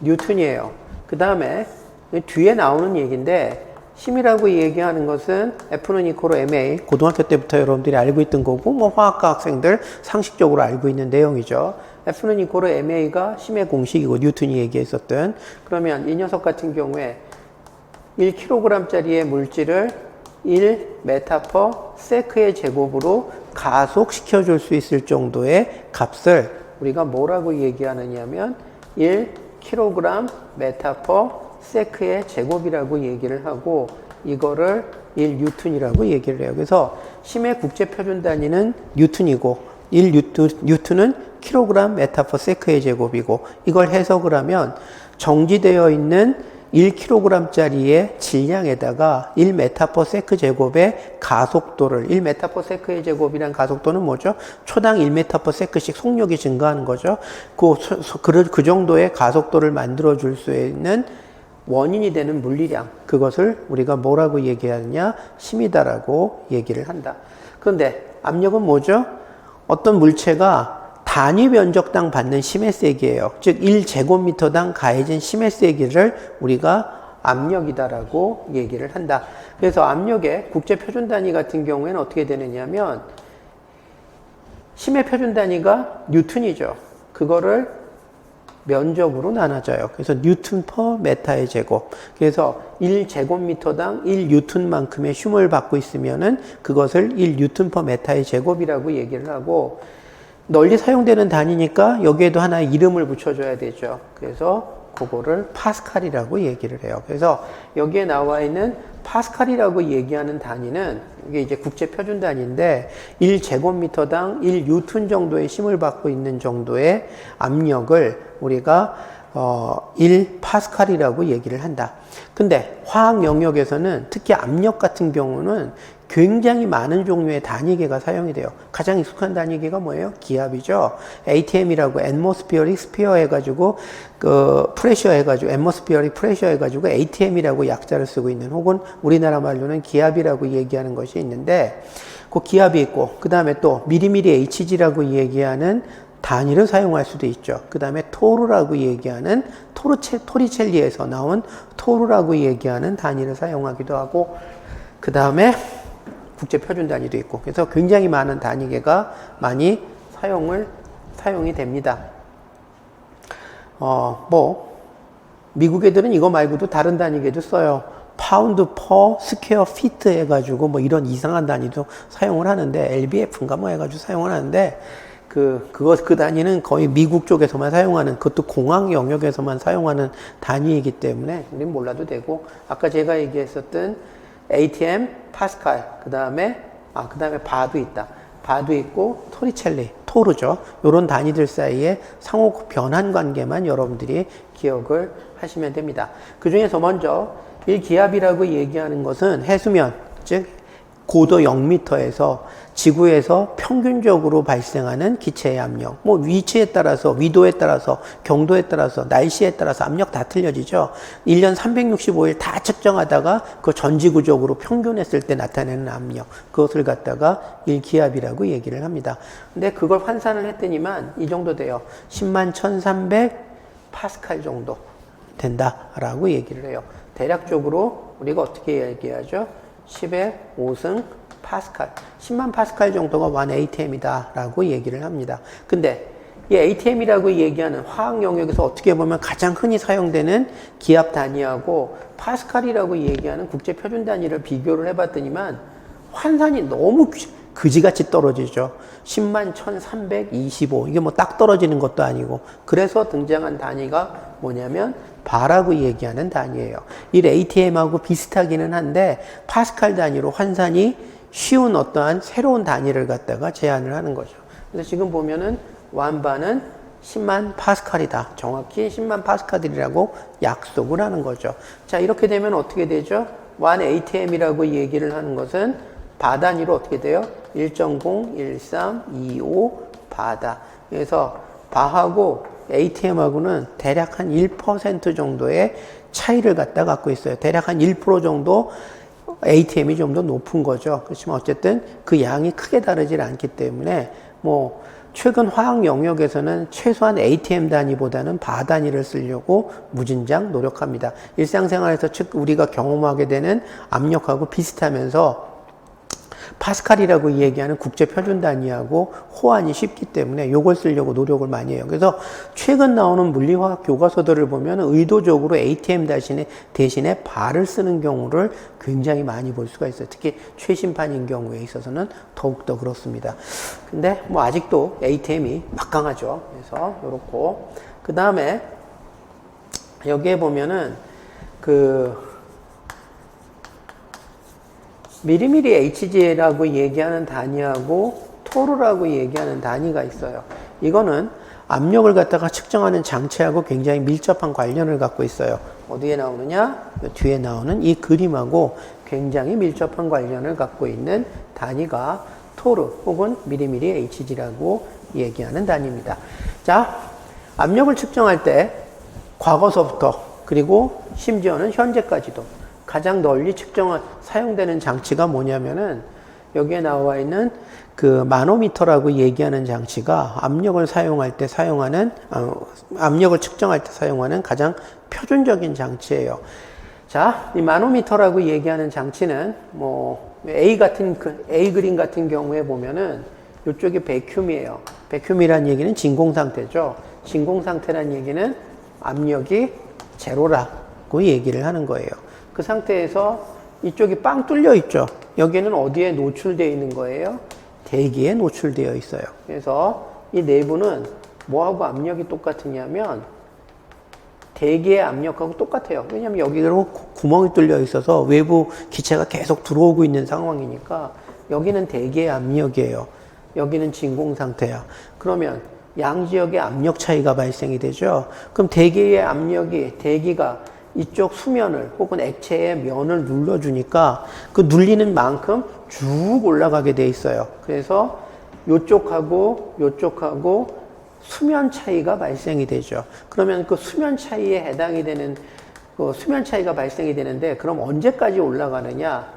[SPEAKER 1] 뉴턴이에요. 그 다음에 뒤에 나오는 얘기인데 심이라고 얘기하는 것은 F는 이코로 ma 고등학교 때부터 여러분들이 알고 있던 거고 뭐 화학과 학생들 상식적으로 알고 있는 내용이죠. F는 이코로 ma가 심의 공식이고 뉴턴이 얘기했었던 그러면 이 녀석 같은 경우에 1kg짜리의 물질을 1m/s의 제곱으로 가속시켜 줄 수 있을 정도의 값을 우리가 뭐라고 얘기하느냐면 1kg/m의 제곱이라고 얘기를 하고 이거를 1뉴턴이라고 얘기를 해요. 그래서 심의 국제 표준 단위는 뉴턴이고 1뉴턴은 kg/m의 제곱이고 이걸 해석을 하면 정지되어 있는 1kg짜리의 질량에다가 1m/s 제곱의 가속도를 1m/s의 제곱이란 가속도는 뭐죠? 초당 1m/s씩 속력이 증가하는 거죠. 그 정도의 가속도를 만들어 줄 수 있는 원인이 되는 물리량 그것을 우리가 뭐라고 얘기하느냐? 심이다라고 얘기를 한다. 그런데 압력은 뭐죠? 어떤 물체가 단위 면적당 받는 심의 세기예요. 즉 1제곱미터당 가해진 심의 세기를 우리가 압력이다라고 얘기를 한다. 그래서 압력의 국제 표준 단위 같은 경우에는 어떻게 되느냐면 심의 표준 단위가 뉴턴이죠. 그거를 면적으로 나눠져요. 그래서 뉴턴 퍼 메타의 제곱. 그래서 1제곱미터당 1뉴턴만큼의 흉을 받고 있으면은 그것을 1뉴턴 퍼 메타의 제곱이라고 얘기를 하고 널리 사용되는 단위니까 여기에도 하나의 이름을 붙여줘야 되죠. 그래서 그거를 파스칼이라고 얘기를 해요. 그래서 여기에 나와 있는 파스칼이라고 얘기하는 단위는 이게 이제 국제 표준 단위인데 1제곱미터당 1뉴턴 정도의 힘을 받고 있는 정도의 압력을 우리가 1파스칼이라고 얘기를 한다. 근데 화학 영역에서는 특히 압력 같은 경우는 굉장히 많은 종류의 단위계가 사용이 돼요. 가장 익숙한 단위계가 뭐예요? 기압이죠. ATM이라고 atmospheric sphere 해가지고 프레셔 해가지고 atmospheric pressure 해가지고 ATM이라고 약자를 쓰고 있는 혹은 우리나라 말로는 기압이라고 얘기하는 것이 있는데 그 기압이 있고 그 다음에 또 미리미리 HG라고 얘기하는 단위를 사용할 수도 있죠. 그 다음에 토르라고 얘기하는 토리첼리에서 나온 토르라고 얘기하는 단위를 사용하기도 하고 그 다음에 국제 표준 단위도 있고 그래서 굉장히 많은 단위계가 많이 사용이 됩니다. 미국 애들은 이거 말고도 다른 단위계도 써요. 파운드 퍼 스퀘어 피트 해가지고 뭐 이런 이상한 단위도 사용을 하는데 LBF인가 뭐 해가지고 사용을 하는데 그 단위는 거의 미국 쪽에서만 사용하는 그것도 공항 영역에서만 사용하는 단위이기 때문에 우린 몰라도 되고 아까 제가 얘기했었던 ATM, 파스칼, 그 다음에 바도 있다. 바도 있고 토리첼리, 토르죠. 이런 단위들 사이에 상호 변환 관계만 여러분들이 기억을 하시면 됩니다. 그 중에서 먼저 1기압이라고 얘기하는 것은 해수면, 즉 고도 0m에서 지구에서 평균적으로 발생하는 기체의 압력, 뭐 위치에 따라서, 위도에 따라서, 경도에 따라서, 날씨에 따라서 압력 다 틀려지죠. 1년 365일 다 측정하다가 그 전지구적으로 평균했을 때 나타내는 압력, 그것을 갖다가 1기압이라고 얘기를 합니다. 근데 그걸 환산을 했더니만 이 정도 돼요. 10만 1300 파스칼 정도 된다라고 얘기를 해요. 대략적으로 우리가 어떻게 얘기하죠? 10의 5승 파스칼, 10만 파스칼 정도가 1 ATM이다 라고 얘기를 합니다. 근데 이 ATM이라고 얘기하는 화학 영역에서 어떻게 보면 가장 흔히 사용되는 기압 단위하고 파스칼이라고 얘기하는 국제 표준 단위를 비교를 해봤더니만 환산이 너무 그지같이 떨어지죠. 10만 1325 이게 뭐 딱 떨어지는 것도 아니고 그래서 등장한 단위가 뭐냐면 바라고 얘기하는 단위예요. 이 ATM하고 비슷하기는 한데 파스칼 단위로 환산이 쉬운 어떠한 새로운 단위를 갖다가 제안을 하는 거죠. 그래서 지금 보면은 완바는 10만 파스칼이다. 정확히 10만 파스칼이라고 약속을 하는 거죠. 자, 이렇게 되면 어떻게 되죠? 1ATM이라고 얘기를 하는 것은 바 단위로 어떻게 돼요? 1.0, 13, 25 바다. 그래서 바하고 ATM하고는 대략 한 1% 정도의 차이를 갖고 있어요. 대략 한 1% 정도 ATM이 좀 더 높은 거죠. 그렇지만 어쨌든 그 양이 크게 다르질 않기 때문에 뭐 최근 화학 영역에서는 최소한 ATM 단위보다는 바 단위를 쓰려고 무진장 노력합니다. 일상생활에서 즉 우리가 경험하게 되는 압력하고 비슷하면서 파스칼이라고 얘기하는 국제 표준 단위하고 호환이 쉽기 때문에 이걸 쓰려고 노력을 많이 해요. 그래서 최근 나오는 물리화학 교과서들을 보면 의도적으로 ATM 대신에 바를 쓰는 경우를 굉장히 많이 볼 수가 있어요. 특히 최신판인 경우에 있어서는 더욱더 그렇습니다. 근데 뭐 아직도 ATM이 막강하죠. 그래서 요렇고 그 다음에 여기에 보면은 미리미리 HG라고 얘기하는 단위하고 토르라고 얘기하는 단위가 있어요. 이거는 압력을 갖다가 측정하는 장치하고 굉장히 밀접한 관련을 갖고 있어요. 어디에 나오느냐? 뒤에 나오는 이 그림하고 굉장히 밀접한 관련을 갖고 있는 단위가 토르 혹은 미리미리 HG라고 얘기하는 단위입니다. 자, 압력을 측정할 때 과거서부터 그리고 심지어는 현재까지도 가장 널리 사용되는 장치가 뭐냐면은 여기에 나와 있는 그 마노미터라고 얘기하는 장치가 압력을 측정할 때 사용하는 가장 표준적인 장치예요. 자, 이 마노미터라고 얘기하는 장치는 뭐 A 그림 같은 경우에 보면은 이쪽이 베큐미예요. 베큐미란 얘기는 진공 상태죠. 진공 상태란 얘기는 압력이 제로라고 얘기를 하는 거예요. 그 상태에서 이쪽이 빵 뚫려 있죠. 여기는 어디에 노출되어 있는 거예요? 대기에 노출되어 있어요. 그래서 이 내부는 뭐하고 압력이 똑같으냐면 대기의 압력하고 똑같아요. 왜냐하면 여기로 구멍이 뚫려 있어서 외부 기체가 계속 들어오고 있는 상황이니까 여기는 대기의 압력이에요. 여기는 진공 상태야. 그러면 양 지역의 압력 차이가 발생이 되죠. 그럼 대기가 이쪽 수면을 혹은 액체의 면을 눌러주니까 그 눌리는 만큼 쭉 올라가게 돼 있어요. 그래서 요쪽하고 수면 차이가 발생이 되죠. 그러면 그 수면 차이에 해당이 되는 수면 차이가 발생이 되는데 그럼 언제까지 올라가느냐?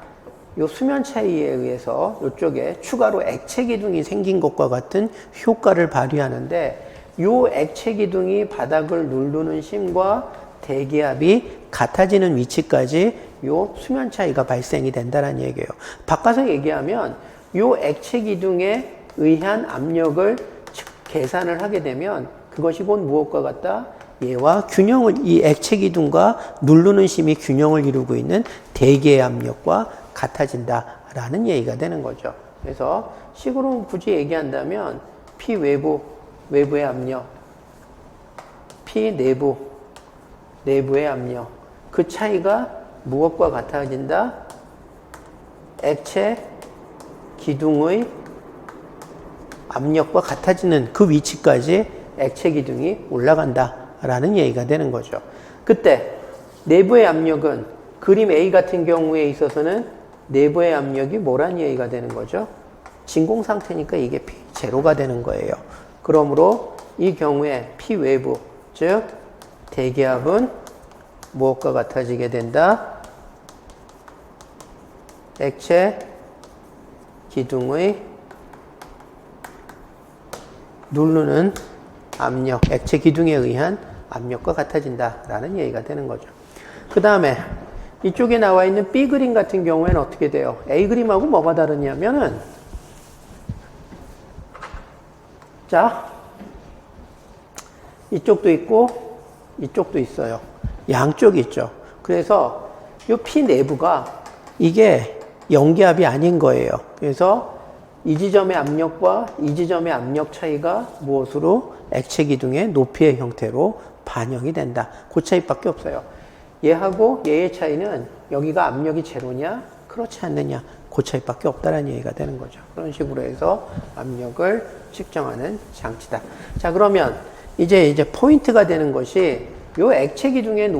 [SPEAKER 1] 요 수면 차이에 의해서 이쪽에 추가로 액체 기둥이 생긴 것과 같은 효과를 발휘하는데 요 액체 기둥이 바닥을 누르는 심과 대기압이 같아지는 위치까지 요 수면 차이가 발생이 된다는 얘기예요. 바꿔서 얘기하면 요 액체 기둥에 의한 압력을 계산을 하게 되면 그것이 곧 무엇과 같다? 얘와 이 액체 기둥과 누르는 심이 균형을 이루고 있는 대기의 압력과 같아진다라는 얘기가 되는 거죠. 그래서 식으로 굳이 얘기한다면 P 외부의 압력, P 내부의 압력, 그 차이가 무엇과 같아진다? 액체 기둥의 압력과 같아지는 그 위치까지 액체 기둥이 올라간다라는 얘기가 되는 거죠. 그때 내부의 압력은 그림 A 같은 경우에 있어서는 내부의 압력이 뭐란 얘기가 되는 거죠? 진공 상태니까 이게 P0가 되는 거예요. 그러므로 이 경우에 P 외부, 즉 대기압은 무엇과 같아지게 된다? 액체 기둥의 누르는 압력, 액체 기둥에 의한 압력과 같아진다라는 얘기가 되는 거죠. 그 다음에 이쪽에 나와 있는 B 그림 같은 경우에는 어떻게 돼요? A 그림하고 뭐가 다르냐면은 자, 이쪽도 있고 이쪽도 있어요. 양쪽이 있죠. 그래서 이 P 내부가 이게 연기압이 아닌 거예요. 그래서 이 지점의 압력과 이 지점의 압력 차이가 무엇으로? 액체 기둥의 높이의 형태로 반영이 된다. 그 차이밖에 없어요. 얘하고 얘의 차이는 여기가 압력이 제로냐? 그렇지 않느냐? 그 차이밖에 없다는 얘기가 되는 거죠. 그런 식으로 해서 압력을 측정하는 장치다. 자, 그러면 이제 포인트가 되는 것이 요 액체 기둥의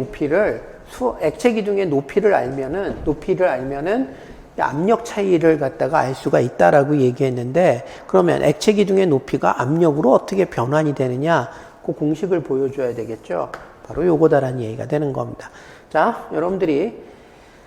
[SPEAKER 1] 액체 기둥의 높이를 알면은 압력 차이를 갖다가 알 수가 있다라고 얘기했는데, 그러면 액체 기둥의 높이가 압력으로 어떻게 변환이 되느냐, 그 공식을 보여줘야 되겠죠. 바로 요거다라는 얘기가 되는 겁니다. 자, 여러분들이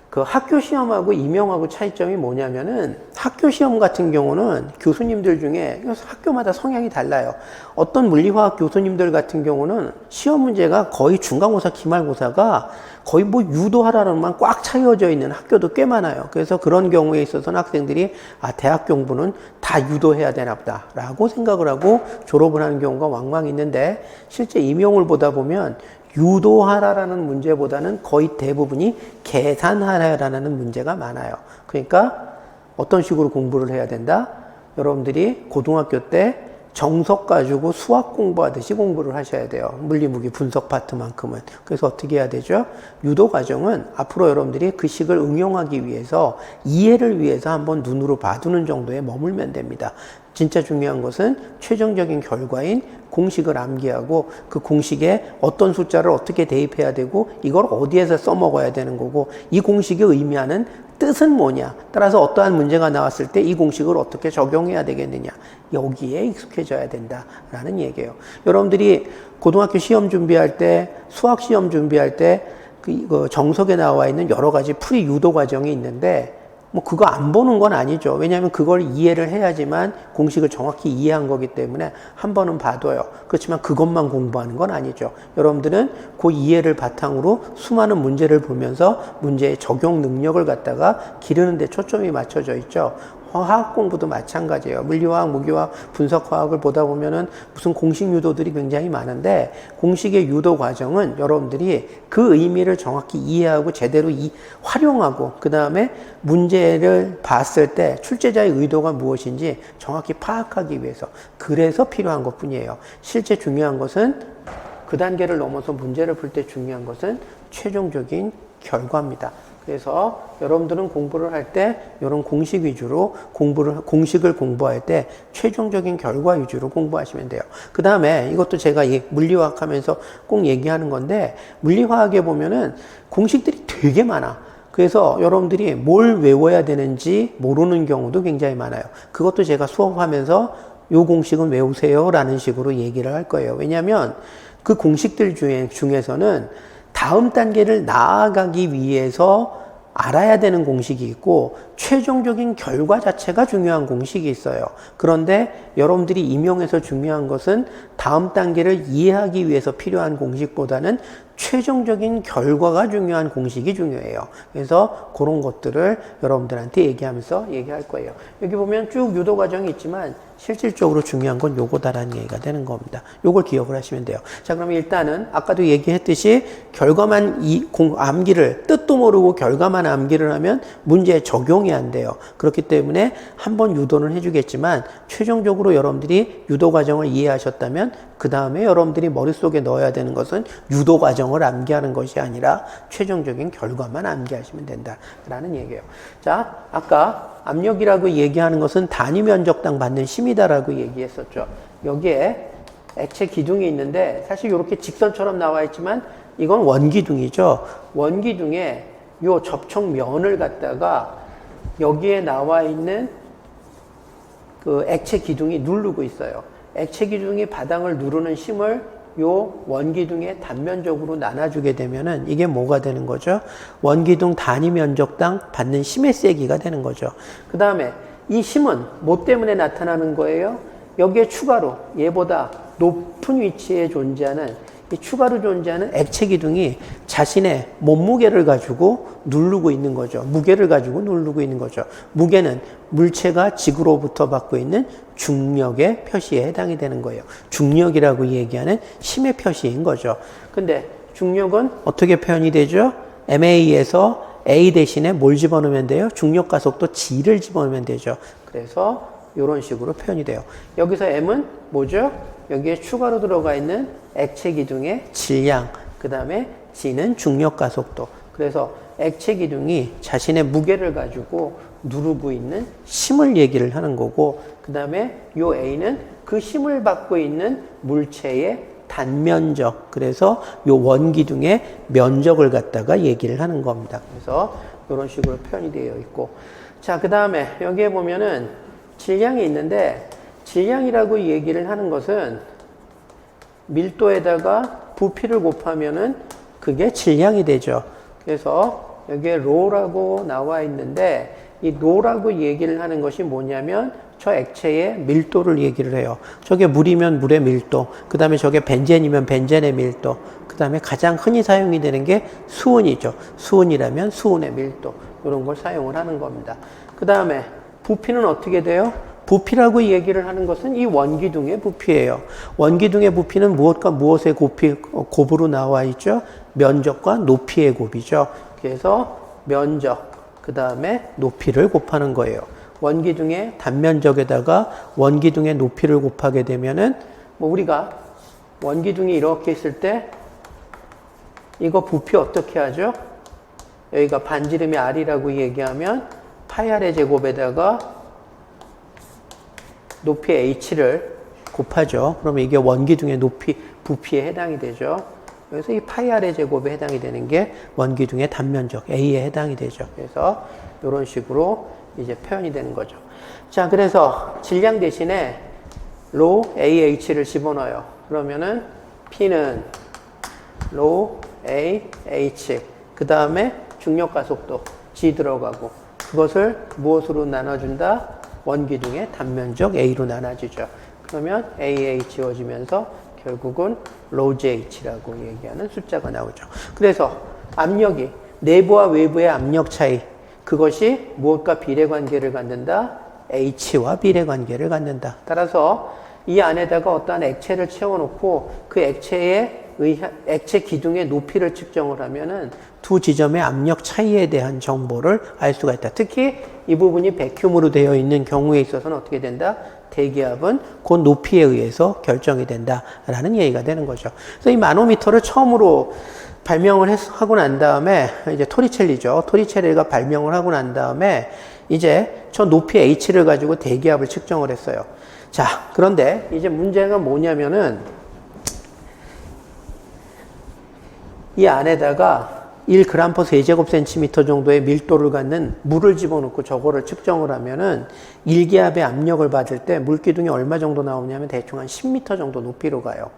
[SPEAKER 1] 그 학교 시험하고 임용하고 차이점이 뭐냐면은, 학교 시험 같은 경우는 교수님들 중에 학교마다 성향이 달라요. 어떤 물리화학 교수님들 같은 경우는 시험 문제가 거의 중간고사, 기말고사가 거의 뭐 유도하라는만 꽉 차여져 있는 학교도 꽤 많아요. 그래서 그런 경우에 있어서는 학생들이 대학 공부는 다 유도해야 되나 보다 라고 생각을 하고 졸업을 하는 경우가 왕왕 있는데, 실제 임용을 보다 보면 유도하라라는 문제보다는 거의 대부분이 계산하라라는 문제가 많아요. 그러니까 어떤 식으로 공부를 해야 된다? 여러분들이 고등학교 때 정석 가지고 수학 공부하듯이 공부를 하셔야 돼요. 물리무기 분석 파트만큼은. 그래서 어떻게 해야 되죠? 유도 과정은 앞으로 여러분들이 그 식을 응용하기 위해서, 이해를 위해서 한번 눈으로 봐두는 정도에 머물면 됩니다. 진짜 중요한 것은 최종적인 결과인 공식을 암기하고, 그 공식에 어떤 숫자를 어떻게 대입해야 되고, 이걸 어디에서 써먹어야 되는 거고, 이 공식이 의미하는 뜻은 뭐냐, 따라서 어떠한 문제가 나왔을 때 이 공식을 어떻게 적용해야 되겠느냐, 여기에 익숙해져야 된다라는 얘기예요. 여러분들이 고등학교 시험 준비할 때, 수학 시험 준비할 때 그 정석에 나와 있는 여러 가지 풀이 유도 과정이 있는데, 뭐 그거 안 보는 건 아니죠. 왜냐하면 그걸 이해를 해야지만 공식을 정확히 이해한 거기 때문에 한 번은 봐둬요. 그렇지만 그것만 공부하는 건 아니죠. 여러분들은 그 이해를 바탕으로 수많은 문제를 보면서 문제의 적용 능력을 갖다가 기르는 데 초점이 맞춰져 있죠. 화학 공부도 마찬가지예요. 물리화학, 무기화학, 분석화학을 보다 보면은 무슨 공식 유도들이 굉장히 많은데, 공식의 유도 과정은 여러분들이 그 의미를 정확히 이해하고 제대로 활용하고, 그 다음에 문제를 봤을 때 출제자의 의도가 무엇인지 정확히 파악하기 위해서, 그래서 필요한 것 뿐이에요. 실제 중요한 것은, 그 단계를 넘어서 문제를 풀 때 중요한 것은 최종적인 결과입니다. 그래서 여러분들은 공부를 할 때 이런 공식 위주로 공식을 공부할 때 최종적인 결과 위주로 공부하시면 돼요. 그 다음에 이것도 제가 물리화학 하면서 꼭 얘기하는 건데, 물리화학에 보면은 공식들이 되게 많아. 그래서 여러분들이 뭘 외워야 되는지 모르는 경우도 굉장히 많아요. 그것도 제가 수업하면서 요 공식은 외우세요 라는 식으로 얘기를 할 거예요. 왜냐하면 그 공식들 중에서는 다음 단계를 나아가기 위해서 알아야 되는 공식이 있고, 최종적인 결과 자체가 중요한 공식이 있어요. 그런데 여러분들이 임용해서 중요한 것은 다음 단계를 이해하기 위해서 필요한 공식보다는 최종적인 결과가 중요한 공식이 중요해요. 그래서 그런 것들을 여러분들한테 얘기할 거예요. 여기 보면 쭉 유도 과정이 있지만 실질적으로 중요한 건 요거다라는 얘기가 되는 겁니다. 요걸 기억을 하시면 돼요. 자, 그러면 일단은 아까도 얘기했듯이 결과만 암기를, 뜻도 모르고 결과만 암기를 하면 문제에 적용이 안 돼요. 그렇기 때문에 한번 유도는 해주겠지만, 최종적으로 여러분들이 유도 과정을 이해하셨다면 그 다음에 여러분들이 머릿속에 넣어야 되는 것은 유도 과정을 암기하는 것이 아니라 최종적인 결과만 암기하시면 된다라는 얘기예요. 자, 아까 압력이라고 얘기하는 것은 단위 면적당 받는 힘이다라고 얘기했었죠. 여기에 액체 기둥이 있는데, 사실 이렇게 직선처럼 나와 있지만 이건 원기둥이죠. 원기둥에 요 접촉면을 갖다가 여기에 나와 있는 그 액체 기둥이 누르고 있어요. 액체 기둥이 바닥을 누르는 힘을 요 원기둥에 단면적으로 나눠주게 되면은 이게 뭐가 되는 거죠? 원기둥 단위 면적당 받는 힘의 세기가 되는 거죠. 그 다음에 이 힘은 뭐 때문에 나타나는 거예요? 여기에 추가로 얘보다 높은 위치에 존재하는, 이 추가로 존재하는 액체 기둥이 자신의 몸무게를 가지고 누르고 있는 거죠. 무게를 가지고 누르고 있는 거죠. 무게는 물체가 지구로부터 받고 있는 중력의 표시에 해당이 되는 거예요. 중력이라고 얘기하는 힘의 표시인 거죠. 근데 중력은 어떻게 표현이 되죠? MA에서 A 대신에 뭘 집어넣으면 돼요? 중력 가속도 G를 집어넣으면 되죠. 그래서 이런 식으로 표현이 돼요. 여기서 M은 뭐죠? 여기에 추가로 들어가 있는 액체 기둥의 질량, 그 다음에 G는 중력 가속도. 그래서 액체 기둥이 자신의 무게를 가지고 누르고 있는 힘을 얘기를 하는 거고, 그 다음에 요 A는 그 힘을 받고 있는 물체의 단면적, 그래서 요 원기둥의 면적을 갖다가 얘기를 하는 겁니다. 그래서 이런 식으로 표현이 되어 있고, 자, 그 다음에 여기에 보면은 질량이 있는데, 질량이라고 얘기를 하는 것은 밀도에다가 부피를 곱하면은 그게 질량이 되죠. 그래서 여기에 로라고 나와 있는데, 이 로라고 얘기를 하는 것이 뭐냐면 저 액체의 밀도를 얘기를 해요. 저게 물이면 물의 밀도, 그 다음에 저게 벤젠이면 벤젠의 밀도, 그 다음에 가장 흔히 사용이 되는 게 수은이죠. 수은이라면 수은의 밀도, 이런 걸 사용을 하는 겁니다. 그 다음에 부피는 어떻게 돼요? 부피라고 얘기를 하는 것은 이 원기둥의 부피예요. 원기둥의 부피는 무엇과 무엇의 곱으로 나와 있죠? 면적과 높이의 곱이죠. 그래서 면적, 그 다음에 높이를 곱하는 거예요. 원기둥의 단면적에다가 원기둥의 높이를 곱하게 되면은, 뭐 우리가 원기둥이 이렇게 있을 때 이거 부피 어떻게 하죠? 여기가 반지름이 R이라고 얘기하면 파이 R의 제곱에다가 높이 H를 곱하죠. 그러면 이게 원기둥의 높이, 부피에 해당이 되죠. 그래서 이 파이 R의 제곱에 해당이 되는 게 원기둥의 단면적 A에 해당이 되죠. 그래서 이런 식으로 이제 표현이 되는 거죠. 자, 그래서 질량 대신에 로 AH를 집어넣어요. 그러면은 P는 로 AH, 그 다음에 중력가속도 G 들어가고, 그것을 무엇으로 나눠준다? 원기둥의 단면적 A로 나눠지죠. 그러면 AA 지워지면서 결국은 로GH라고 얘기하는 숫자가 나오죠. 그래서 압력이 내부와 외부의 압력 차이, 그것이 무엇과 비례관계를 갖는다? H와 비례관계를 갖는다. 따라서 이 안에다가 어떠한 액체를 채워놓고 그 액체 기둥의 높이를 측정을 하면은 두 지점의 압력 차이에 대한 정보를 알 수가 있다. 특히 이 부분이 백큐으로 되어 있는 경우에 있어서는 어떻게 된다? 대기압은 그 높이에 의해서 결정이 된다라는 얘기가 되는 거죠. 그래서 이 마노미터를 처음으로 발명을 하고 난 다음에, 이제 토리첼리죠. 토리첼리가 발명을 하고 난 다음에 이제 저 높이 H를 가지고 대기압을 측정을 했어요. 자, 그런데 이제 문제가 뭐냐면은 이 안에다가 1g/s 세제곱센티미터 정도의 밀도를 갖는 물을 집어넣고 저거를 측정을 하면은 일기압의 압력을 받을 때 물기둥이 얼마 정도 나오냐면 대충 한 10m 정도 높이로 가요.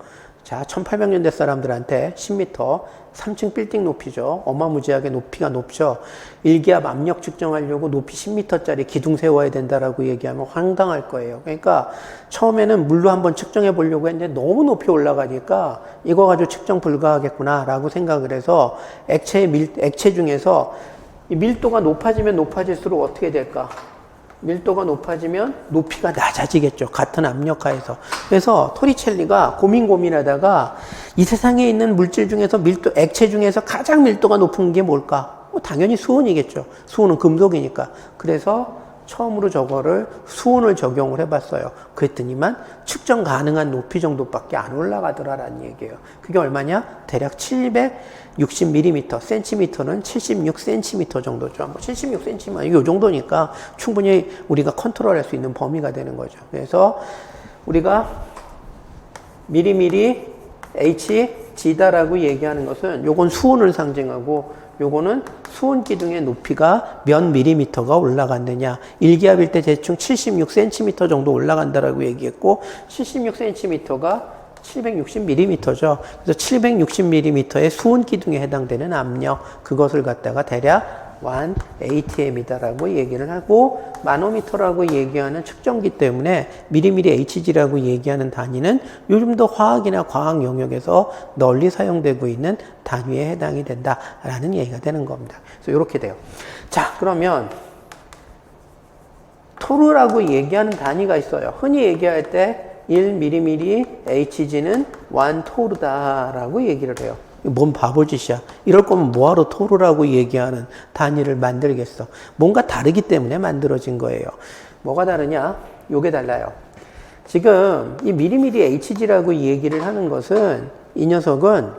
[SPEAKER 1] 자, 1800년대 사람들한테 10m, 3층 빌딩 높이죠. 어마무지하게 높이가 높죠. 일기압 압력 측정하려고 높이 10m짜리 기둥 세워야 된다라고 얘기하면 황당할 거예요. 그러니까 처음에는 물로 한번 측정해 보려고 했는데 너무 높이 올라가니까 이거 가지고 측정 불가하겠구나라고 생각을 해서 액체 중에서 이 밀도가 높아지면 높아질수록 어떻게 될까? 밀도가 높아지면 높이가 낮아지겠죠. 같은 압력하에서. 그래서 토리첼리가 고민하다가 이 세상에 있는 물질 중에서 액체 중에서 가장 밀도가 높은 게 뭘까? 당연히 수은이겠죠. 수은은 금속이니까. 그래서 처음으로 저거를 수은을 적용을 해봤어요. 그랬더니만 측정 가능한 높이 정도밖에 안 올라가더라라는 얘기예요. 그게 얼마냐? 대략 760mm, 센티미터는 76cm 정도죠. 뭐 76cm, 이 정도니까 충분히 우리가 컨트롤할 수 있는 범위가 되는 거죠. 그래서 우리가 미리미리 HG다라고 얘기하는 것은 요건 수은을 상징하고 요거는 수은 기둥의 높이가 몇 밀리미터가 올라갔느냐. 일기압일 때 대충 76cm 정도 올라간다라고 얘기했고 76cm가 760mm죠. 그래서 760mm의 수은 기둥에 해당되는 압력, 그것을 갖다가 대략 1atm이다라고 얘기를 하고, 마노미터라고 얘기하는 측정기 때문에 미리미리 hg라고 얘기하는 단위는 요즘도 화학이나 과학 영역에서 널리 사용되고 있는 단위에 해당이 된다라는 얘기가 되는 겁니다. 그래서 이렇게 돼요. 자, 그러면 토르라고 얘기하는 단위가 있어요. 흔히 얘기할 때 1mm hg는 1토르다라고 얘기를 해요. 뭔 바보짓이야. 이럴 거면 뭐하러 토르라고 얘기하는 단위를 만들겠어. 뭔가 다르기 때문에 만들어진 거예요. 뭐가 다르냐? 요게 달라요. 지금 이 미리미리 hg라고 얘기를 하는 것은 이 녀석은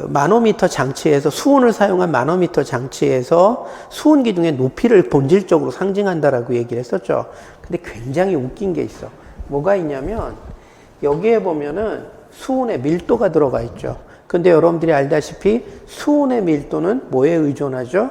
[SPEAKER 1] 마노미터 장치에서 수온을 사용한 마노미터 장치에서 수온 기둥의 높이를 본질적으로 상징한다라고 얘기를 했었죠. 근데 굉장히 웃긴 게 있어. 뭐가 있냐면 여기에 보면은 수온의 밀도가 들어가 있죠. 근데 여러분들이 알다시피 수온의 밀도는 뭐에 의존하죠?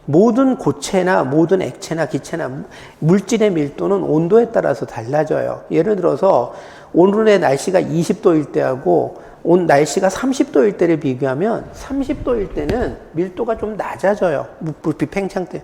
[SPEAKER 1] 모든 고체나 모든 액체나 기체나 물질의 밀도는 온도에 따라서 달라져요. 예를 들어서 오늘의 날씨가 20도일 때하고 날씨가 30도일 때를 비교하면 30도일 때는 밀도가 좀 낮아져요. 불빛 팽창 때,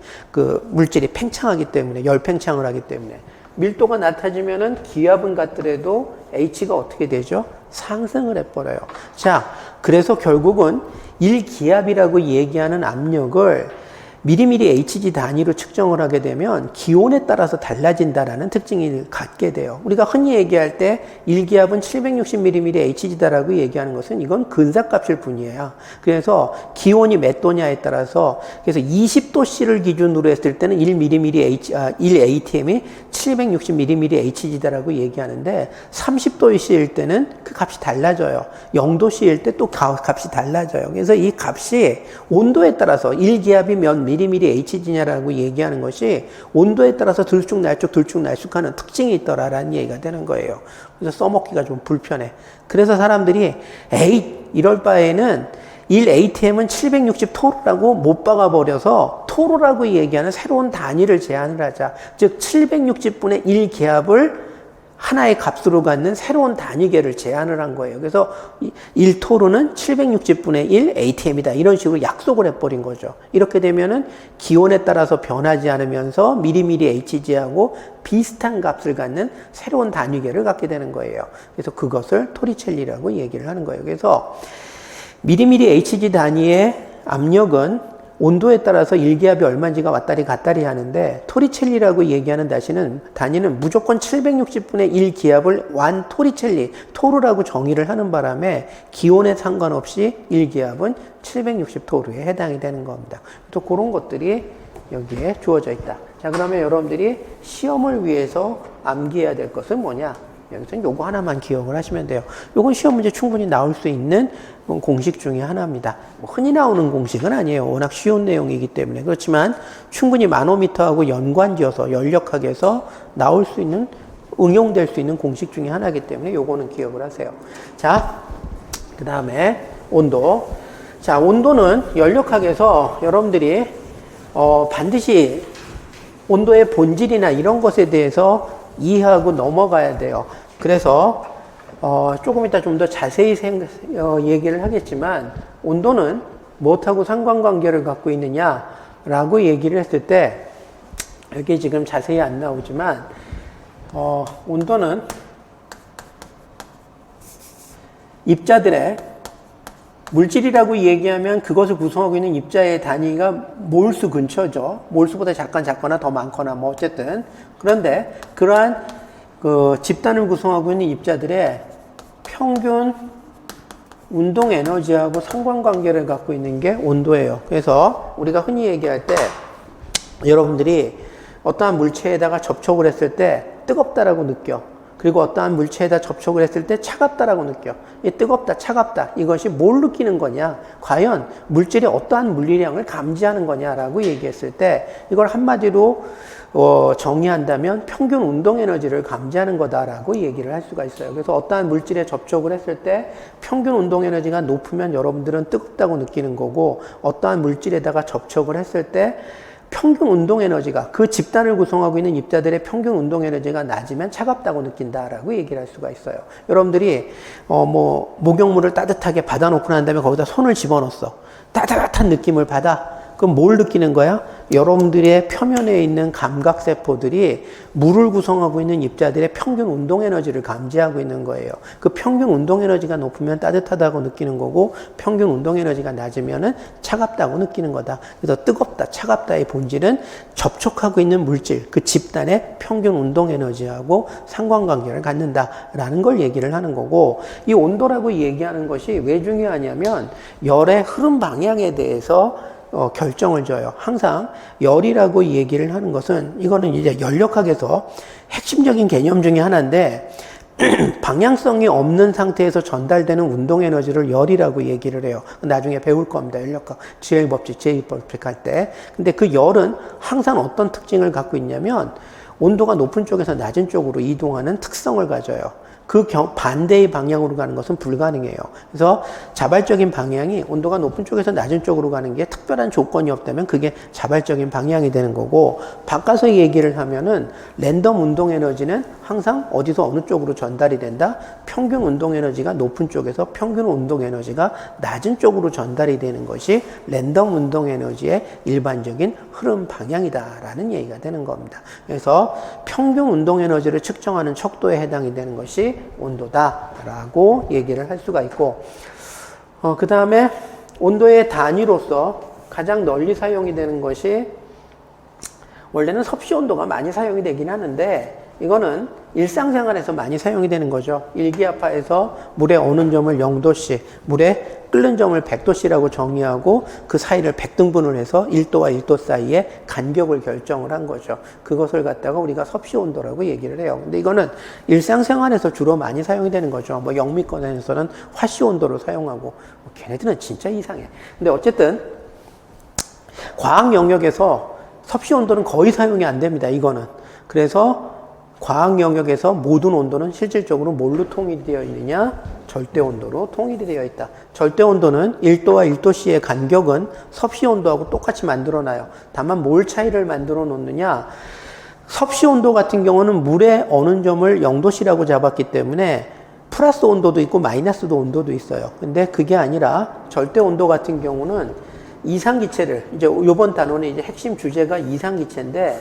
[SPEAKER 1] 물질이 팽창하기 때문에, 열 팽창을 하기 때문에. 밀도가 낮아지면은 기압은 같더라도 H가 어떻게 되죠? 상승을 해버려요. 자, 그래서 결국은 1기압이라고 얘기하는 압력을 미리미리 Hg 단위로 측정을 하게 되면 기온에 따라서 달라진다라는 특징을 갖게 돼요. 우리가 흔히 얘기할 때 1기압은 760mm Hg다라고 얘기하는 것은 이건 근사값일 뿐이에요. 그래서 기온이 몇 도냐에 따라서 그래서 20도씨를 기준으로 했을 때는 1ATM이 760mm Hg다라고 얘기하는데 30도씨일 때는 그 값이 달라져요. 0도씨일 때 또 값이 달라져요. 그래서 이 값이 온도에 따라서 1기압이 몇 미리미리 Hg냐라고 얘기하는 것이 온도에 따라서 들쭉날쭉 하는 특징이 있더라라는 얘기가 되는 거예요. 그래서 써먹기가 좀 불편해. 그래서 사람들이 이럴 바에는 1ATM은 760토르라고 못 박아버려서 토르라고 얘기하는 새로운 단위를 제안을 하자. 즉 760분의 1기압을 하나의 값으로 갖는 새로운 단위계를 제안을 한 거예요. 그래서 1토르는 760분의 1 ATM이다. 이런 식으로 약속을 해버린 거죠. 이렇게 되면은 기온에 따라서 변하지 않으면서 미리미리 Hg하고 비슷한 값을 갖는 새로운 단위계를 갖게 되는 거예요. 그래서 그것을 토리첼리라고 얘기를 하는 거예요. 그래서 미리미리 Hg 단위의 압력은 온도에 따라서 1기압이 얼마인지가 왔다리 갔다리 하는데 토리첼리라고 얘기하는 단위는 무조건 760분의 1기압을 완 토리첼리, 토르라고 정의를 하는 바람에 기온에 상관없이 1기압은 760토르에 해당이 되는 겁니다. 또 그런 것들이 여기에 주어져 있다. 자, 그러면 여러분들이 시험을 위해서 암기해야 될 것은 뭐냐? 여기서는 요거 하나만 기억을 하시면 돼요. 요건 시험 문제 충분히 나올 수 있는 공식 중에 하나입니다. 뭐 흔히 나오는 공식은 아니에요. 워낙 쉬운 내용이기 때문에. 그렇지만 충분히 마노미터하고 연관지어서 연력학에서 나올 수 있는, 응용될 수 있는 공식 중에 하나이기 때문에 요거는 기억을 하세요. 자, 그 다음에 온도. 자, 온도는 연력학에서 여러분들이 반드시 온도의 본질이나 이런 것에 대해서 이해하고 넘어가야 돼요. 그래서 조금 이따 좀 더 자세히 얘기를 하겠지만 온도는 무엇하고 상관관계를 갖고 있느냐라고 얘기를 했을 때 여기 지금 자세히 안 나오지만 온도는 입자들의 물질이라고 얘기하면 그것을 구성하고 있는 입자의 단위가 몰수 근처죠. 몰수보다 잠깐 작거나 더 많거나 뭐 어쨌든. 그런데 그러한 집단을 구성하고 있는 입자들의 평균 운동 에너지하고 상관관계를 갖고 있는 게 온도예요. 그래서 우리가 흔히 얘기할 때 여러분들이 어떠한 물체에다가 접촉을 했을 때 뜨겁다라고 느껴. 그리고 어떠한 물체에다 접촉을 했을 때 차갑다라고 느껴. 이 뜨겁다, 차갑다. 이것이 뭘 느끼는 거냐? 과연 물질이 어떠한 물리량을 감지하는 거냐라고 얘기했을 때 이걸 한마디로 정의한다면 평균 운동 에너지를 감지하는 거다라고 얘기를 할 수가 있어요. 그래서 어떠한 물질에 접촉을 했을 때 평균 운동 에너지가 높으면 여러분들은 뜨겁다고 느끼는 거고 어떠한 물질에다가 접촉을 했을 때 평균 운동 에너지가 그 집단을 구성하고 있는 입자들의 평균 운동 에너지가 낮으면 차갑다고 느낀다라고 얘기를 할 수가 있어요. 여러분들이 목욕물을 따뜻하게 받아놓고 난 다음에 거기다 손을 집어넣었어. 따뜻한 느낌을 받아. 그럼 뭘 느끼는 거야? 여러분들의 표면에 있는 감각세포들이 물을 구성하고 있는 입자들의 평균 운동 에너지를 감지하고 있는 거예요. 그 평균 운동 에너지가 높으면 따뜻하다고 느끼는 거고 평균 운동 에너지가 낮으면 차갑다고 느끼는 거다. 그래서 뜨겁다, 차갑다의 본질은 접촉하고 있는 물질, 그 집단의 평균 운동 에너지하고 상관관계를 갖는다라는 걸 얘기를 하는 거고 이 온도라고 얘기하는 것이 왜 중요하냐면 열의 흐름 방향에 대해서 결정을 줘요. 항상 열이라고 얘기를 하는 것은 이거는 이제 연력학에서 핵심적인 개념 중에 하나인데 방향성이 없는 상태에서 전달되는 운동 에너지를 열이라고 얘기를 해요. 나중에 배울 겁니다. 열역학, 지혜의 법칙, 제2 법칙 할 때. 근데 그 열은 항상 어떤 특징을 갖고 있냐면 온도가 높은 쪽에서 낮은 쪽으로 이동하는 특성을 가져요. 그 반대의 방향으로 가는 것은 불가능해요. 그래서 자발적인 방향이 온도가 높은 쪽에서 낮은 쪽으로 가는 게 특별한 조건이 없다면 그게 자발적인 방향이 되는 거고, 바꿔서 얘기를 하면은 랜덤 운동 에너지는 항상 어디서 어느 쪽으로 전달이 된다? 평균 운동 에너지가 높은 쪽에서 평균 운동 에너지가 낮은 쪽으로 전달이 되는 것이 랜덤 운동 에너지의 일반적인 흐름 방향이다라는 얘기가 되는 겁니다. 그래서 평균 운동 에너지를 측정하는 척도에 해당이 되는 것이 온도다라고 얘기를 할 수가 있고, 그 다음에 온도의 단위로서 가장 널리 사용이 되는 것이, 원래는 섭씨 온도가 많이 사용이 되긴 하는데 이거는 일상생활에서 많이 사용이 되는 거죠. 일기압화에서 물의 어는 점을 0도씨, 물의 끓는 점을 100도씨라고 정의하고 그 사이를 100등분을 해서 1도와 1도 사이에 간격을 결정을 한 거죠. 그것을 갖다가 우리가 섭씨 온도라고 얘기를 해요. 근데 이거는 일상생활에서 주로 많이 사용이 되는 거죠. 뭐 영미권에서는 화씨 온도로 사용하고, 걔네들은 진짜 이상해. 근데 어쨌든 과학 영역에서 섭씨 온도는 거의 사용이 안 됩니다. 이거는. 그래서 과학 영역에서 모든 온도는 실질적으로 뭘로 통일이 되어 있느냐? 절대 온도로 통일이 되어 있다. 절대 온도는 1도와 1도씨의 간격은 섭씨 온도하고 똑같이 만들어놔요. 다만 뭘 차이를 만들어 놓느냐? 섭씨 온도 같은 경우는 물의 어는 점을 0도씨라고 잡았기 때문에 플러스 온도도 있고 마이너스 온도도 있어요. 근데 그게 아니라 절대 온도 같은 경우는 이상기체를, 이제 요번 단원의 이제 핵심 주제가 이상기체인데,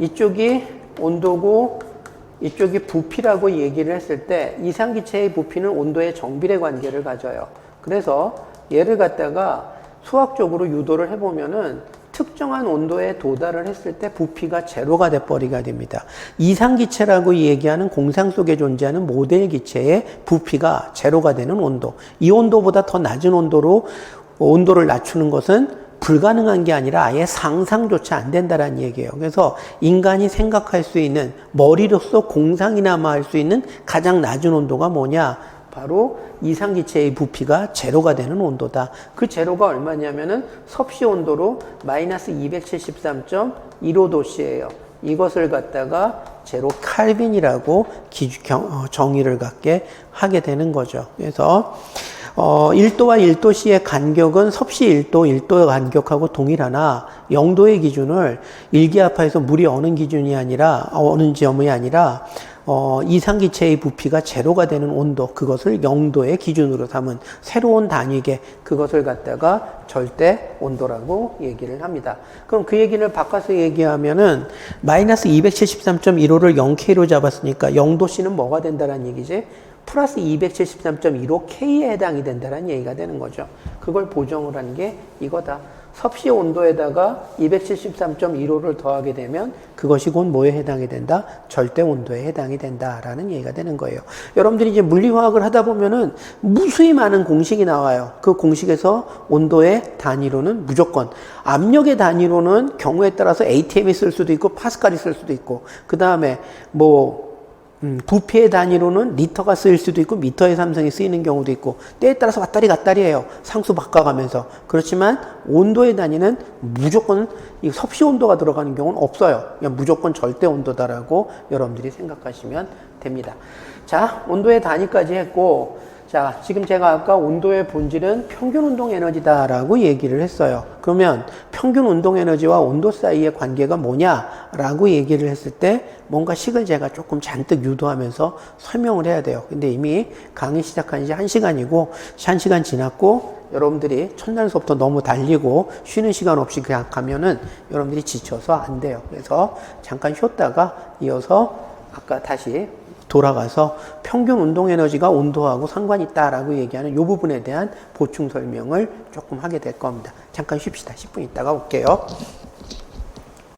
[SPEAKER 1] 이쪽이 온도고 이쪽이 부피라고 얘기를 했을 때 이상기체의 부피는 온도의 정비례 관계를 가져요. 그래서 얘를 갖다가 수학적으로 유도를 해보면은 특정한 온도에 도달을 했을 때 부피가 제로가 돼버리게 됩니다. 이상기체라고 얘기하는 공상 속에 존재하는 모델 기체의 부피가 제로가 되는 온도, 이 온도보다 더 낮은 온도로 온도를 낮추는 것은 불가능한 게 아니라 아예 상상조차 안 된다라는 얘기예요. 그래서 인간이 생각할 수 있는, 머리로서 공상이나마 할 수 있는 가장 낮은 온도가 뭐냐? 바로 이상기체의 부피가 제로가 되는 온도다. 그 제로가 얼마냐면은 섭씨 온도로 마이너스 273.15도씨예요. 이것을 갖다가 제로 칼빈이라고 정의를 갖게 하게 되는 거죠. 그래서 1도와 1도씨의 간격은 섭씨 1도, 1도의 간격하고 동일하나 0도의 기준을 일기압화에서 물이 어는 기준이 아니라, 어는 점이 아니라 이상기체의 부피가 제로가 되는 온도, 그것을 0도의 기준으로 삼은 새로운 단위계, 그것을 갖다가 절대 온도라고 얘기를 합니다. 그럼 그 얘기를 바꿔서 얘기하면은 마이너스 273.15를 0K로 잡았으니까 0도씨는 뭐가 된다는 얘기지? 플러스 273.15K에 해당이 된다는 얘기가 되는 거죠. 그걸 보정을 한 게 이거다. 섭씨 온도에다가 273.15를 더하게 되면 그것이 곧 뭐에 해당이 된다? 절대 온도에 해당이 된다라는 얘기가 되는 거예요. 여러분들이 이제 물리화학을 하다 보면은 무수히 많은 공식이 나와요. 그 공식에서 온도의 단위로는 무조건, 압력의 단위로는 경우에 따라서 ATM이 쓸 수도 있고 파스칼이 쓸 수도 있고, 그 다음에 부피의 단위로는 리터가 쓰일 수도 있고 미터의 삼성이 쓰이는 경우도 있고, 때에 따라서 왔다리 갔다리예요. 상수 바꿔가면서. 그렇지만 온도의 단위는 무조건 이 섭씨 온도가 들어가는 경우는 없어요. 그냥 무조건 절대 온도다라고 여러분들이 생각하시면 됩니다. 자, 온도의 단위까지 했고, 자, 지금 제가 아까 온도의 본질은 평균 운동 에너지다라고 얘기를 했어요. 그러면 평균 운동 에너지와 온도 사이의 관계가 뭐냐라고 얘기를 했을 때 뭔가 식을 제가 조금 잔뜩 유도하면서 설명을 해야 돼요. 근데 이미 강의 시작한 지 1시간이고 1시간 지났고, 여러분들이 첫날 수업부터 너무 달리고 쉬는 시간 없이 그냥 가면은 여러분들이 지쳐서 안 돼요. 그래서 잠깐 쉬었다가 이어서 아까 다시 돌아가서 평균 운동 에너지가 온도하고 상관이 있다라고 얘기하는 이 부분에 대한 보충 설명을 조금 하게 될 겁니다. 잠깐 쉽시다. 10분 있다가 올게요.